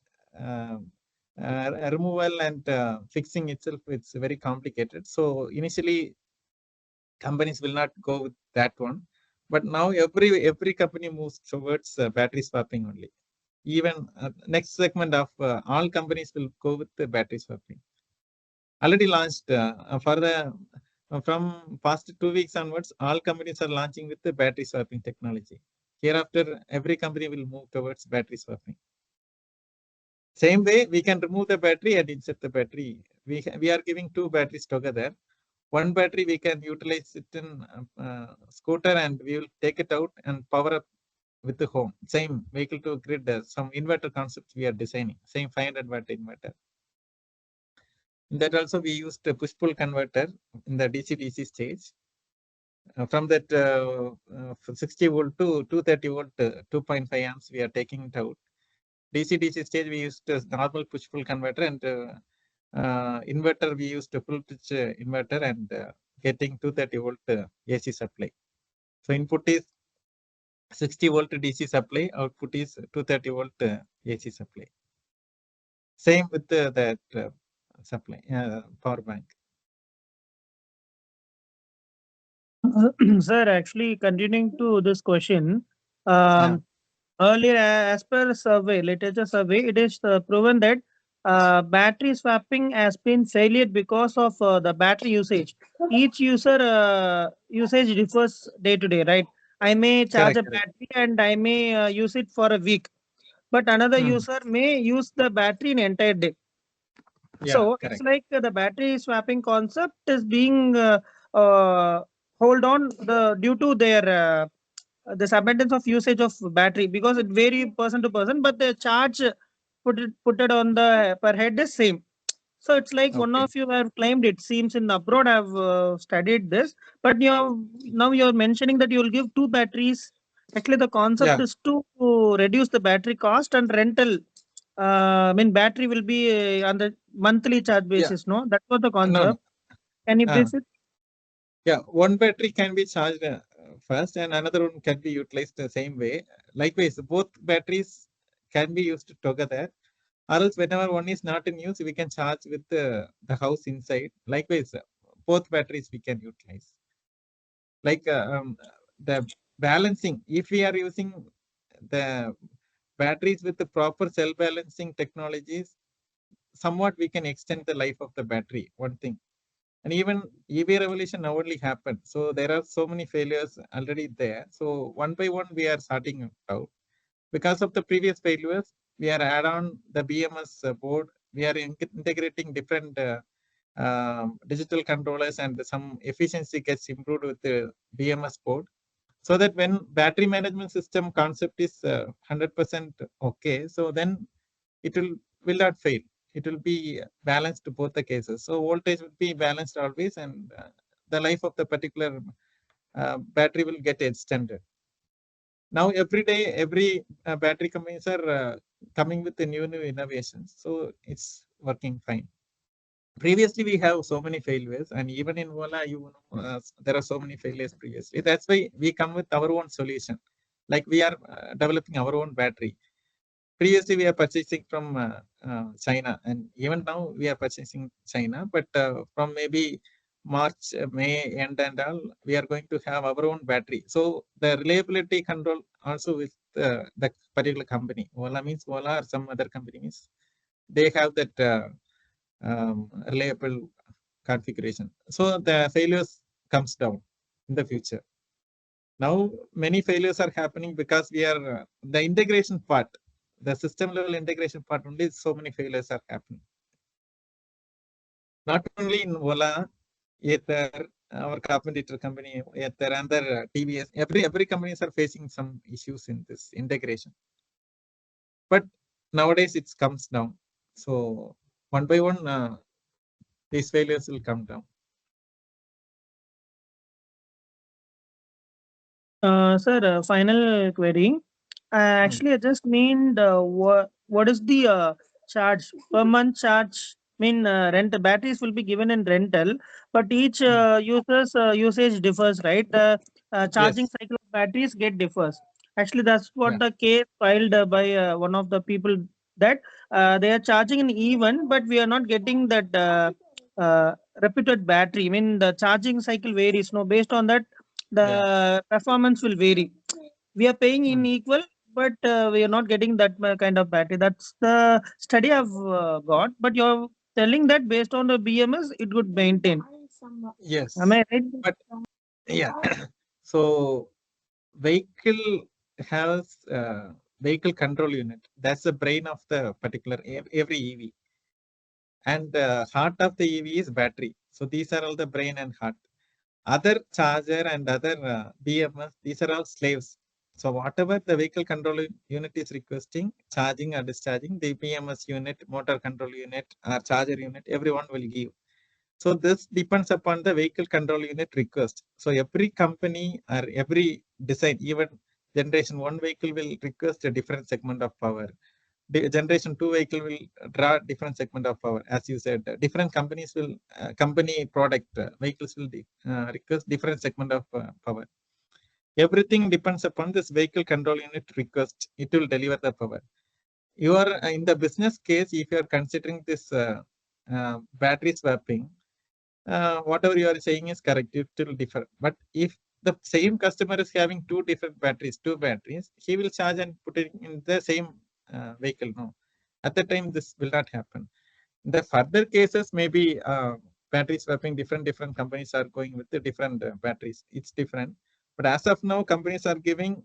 removal and fixing itself, it's very complicated. So initially companies will not go with that one, but now every company moves towards battery swapping only. Even next segment of all companies will go with the battery swapping. Already launched for the from past 2 weeks onwards, all companies are launching with the battery swapping technology. Hereafter, every company will move towards battery swapping. Same way, we can remove the battery and insert the battery. We are giving two batteries together. One battery we can utilize it in scooter and we will take it out and power up with the home. Same vehicle to grid, some inverter concepts we are designing. Same 500 watt inverter. In that also we used a push-pull converter in the DC-DC stage. From that 60 volt to 230 volt, 2.5 amps, we are taking it out. DC-DC stage we used a normal push-pull converter and inverter we used a full pitch inverter and getting 230 volt AC supply. So input is 60 volt DC supply, output is 230 volt AC supply. Same with that supply power bank. Sir, actually, continuing to this question, Yeah. earlier, as per survey, literature survey, it is proven that battery swapping has been failure because of the battery usage. Each user usage differs day to day, right? I may charge Correct, a correct. battery and I may use it for a week, but another user may use the battery in entire day. Yeah, So it's correct. like the battery swapping concept is being hold on the due to their this abundance of usage of battery, because it vary person to person, but the charge put it on the per head is same. So it's like one Okay. of you have claimed, it seems in abroad have studied this, but now you're mentioning that you will give two batteries. Actually, the concept Yeah. is to reduce the battery cost and rental. I mean, battery will be on the monthly charge Yeah. basis. No, that was the No, no. concept. Can you brief it? Yeah, one battery can be charged first and another one can be utilized the same way. Likewise, both batteries can be used together. Or else whenever one is not in use, we can charge with the house inside. Likewise, both batteries we can utilize. Like the balancing, if we are using the batteries with the proper cell balancing technologies, somewhat we can extend the life of the battery, one thing. And even EV revolution now only happened. So there are so many failures already there. So one by one, we are sorting it out. Because of the previous failures, we are add on the BMS board. We are integrating different digital controllers and some efficiency gets improved with the BMS board. So that when battery management system concept is 100% okay, so then it will not fail. It will be balanced to both the cases. So voltage will be balanced always, and the life of the particular battery will get extended. Now every day, every battery companies are coming with the new innovations. So it's working fine. Previously, we have so many failures, and even in Ola, there are so many failures previously. That's why we come with our own solution. Like we are developing our own battery. previously we are purchasing from China, and even now we are purchasing China, but from maybe March, May end and all, we are going to have our own battery. So the reliability control also with the particular company. Ola means Ola or some other company means they have that reliable configuration. So the failures comes down in the future. Now many failures are happening because we are the integration part, the system level integration part only, so many failures are happening. Not only in Ola, Ether, our competitor company, Ether, and other TVS, every companies are facing some issues in this integration. But nowadays it comes down. So one by one, these failures will come down. Sir, final query. Actually, I just mean what is the charge per month charge? Mean rent batteries will be given in rental, but each user's usage differs, right? Charging Yes. cycle of batteries get differs. Actually, that's what Yeah. the case filed by one of the people, that they are charging in even, but we are not getting that reputed battery. I mean, the charging cycle varies. No, based on that, the performance will vary. We are paying in equal, but we are not getting that kind of battery. That's the study I've got. But you're telling that based on the BMS, it would maintain. Yes. Am I right? But yeah. So vehicle has vehicle control unit. That's the brain of the particular every EV. And the heart of the EV is battery. So these are all the brain and heart. Other charger and other BMS, these are all slaves. So whatever the vehicle control unit is requesting, charging or discharging, the BMS unit, motor control unit or charger unit, everyone will give. So this depends upon the vehicle control unit request. So every company or every design, even generation 1 vehicle will request a different segment of power. Generation 2 vehicle will draw different segment of power. As you said, different companies will, company product vehicles will request different segment of power. Everything depends upon this vehicle control unit request. It will deliver the power. You are in the business case, if you are considering this battery swapping, whatever you are saying is correct. It will differ. But if the same customer is having two batteries, he will charge and put it in the same vehicle. No, at the time this will not happen. In the further cases, maybe battery swapping, different companies are going with the different batteries. It's different. But as of now, companies are giving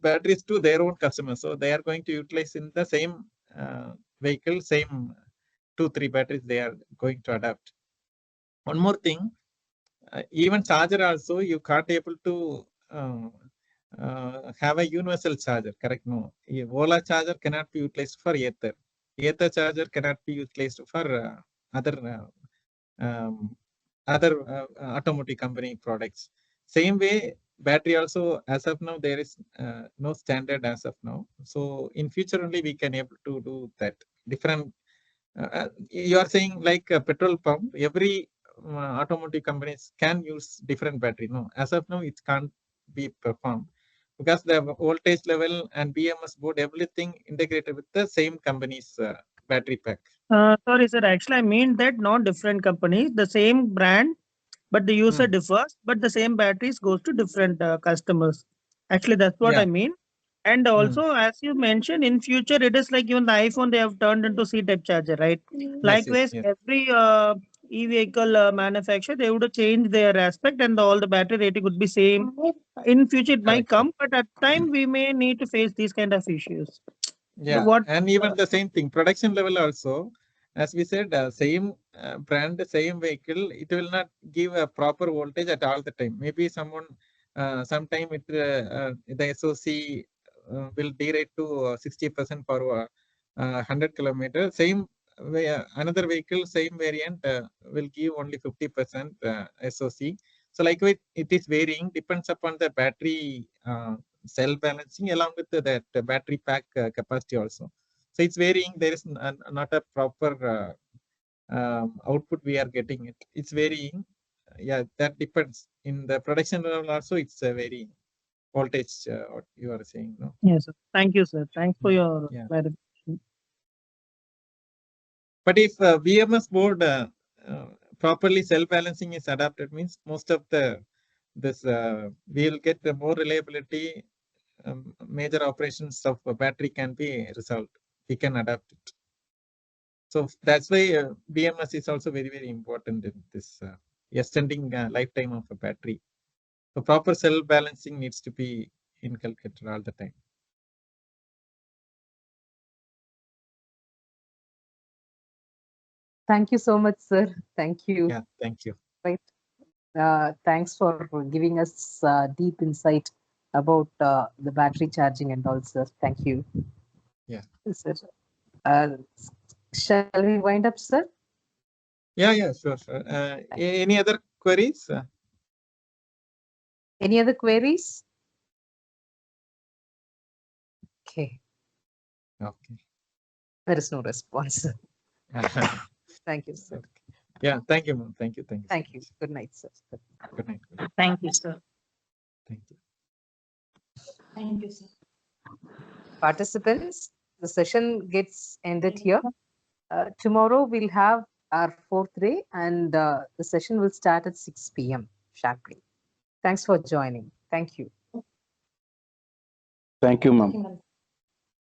batteries to their own customers. So they are going to utilize in the same vehicle, same 2-3 batteries they are going to adapt. One more thing, even charger also you can't able to have a universal charger, correct? No, Ola charger cannot be utilized for Ether. Ether charger cannot be utilized for other automotive company products. Same way, battery also, as of now, there is no standard as of now. So in future only we can able to do that. Different. You are saying like a petrol pump, every automotive companies can use different battery. No, as of now, it can't be performed because the voltage level and BMS board, everything integrated with the same company's battery pack. Sorry, sir. Actually, I mean that not different companies, the same brand, but the user differs, but the same batteries goes to different customers. Actually, that's what I mean. And also, as you mentioned, in future, it is like even the iPhone, they have turned into C-type charger, right? Likewise, every e-vehicle manufacturer, they would change their aspect and all the battery rating would be same. In future, it might come, but at time, we may need to face these kind of issues. Yeah, and even the same thing, production level also, as we said, same brand, same vehicle, it will not give a proper voltage at all the time. Maybe someone, sometime the SOC will derate to 60% per 100 kilometers. Same way, another vehicle, same variant will give only 50% SOC. So likewise, it is varying, depends upon the battery cell balancing along with that battery pack capacity also. So it's varying. There is not a proper output we are getting it. It's varying. Yeah, that depends. In the production level also, it's varying. voltage what you are saying. No. Yes, sir. Thank you, sir. Thanks for your Yeah. clarification. But if BMS board properly self-balancing is adapted, means most of this we will get the more reliability. Major operations of a battery can be resolved. We can adapt it. So that's why BMS is also very, very important in this extending lifetime of a battery. So proper self-balancing needs to be inculcated all the time. Thank you so much, sir. Thank you. Yeah, thank you. Right. Thanks for giving us deep insight about the battery charging and all, sir. Thank you. Yeah. Sir. Shall we wind up, sir? Yeah, sure. Any other queries? Any other queries? Okay. Okay. There is no response. Thank you, sir. Okay. Yeah, thank you, ma'am. Thank you. Thank you. Good night, sir. Good night. Thank you, sir. Thank you. Thank you, sir. Participants, the session gets ended here. Tomorrow we'll have our fourth day and the session will start at 6 p.m. sharply. Thanks for joining. Thank you. Thank you, ma'am. Thank you, ma'am.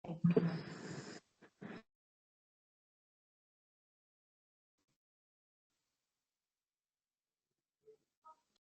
Thank you, ma'am.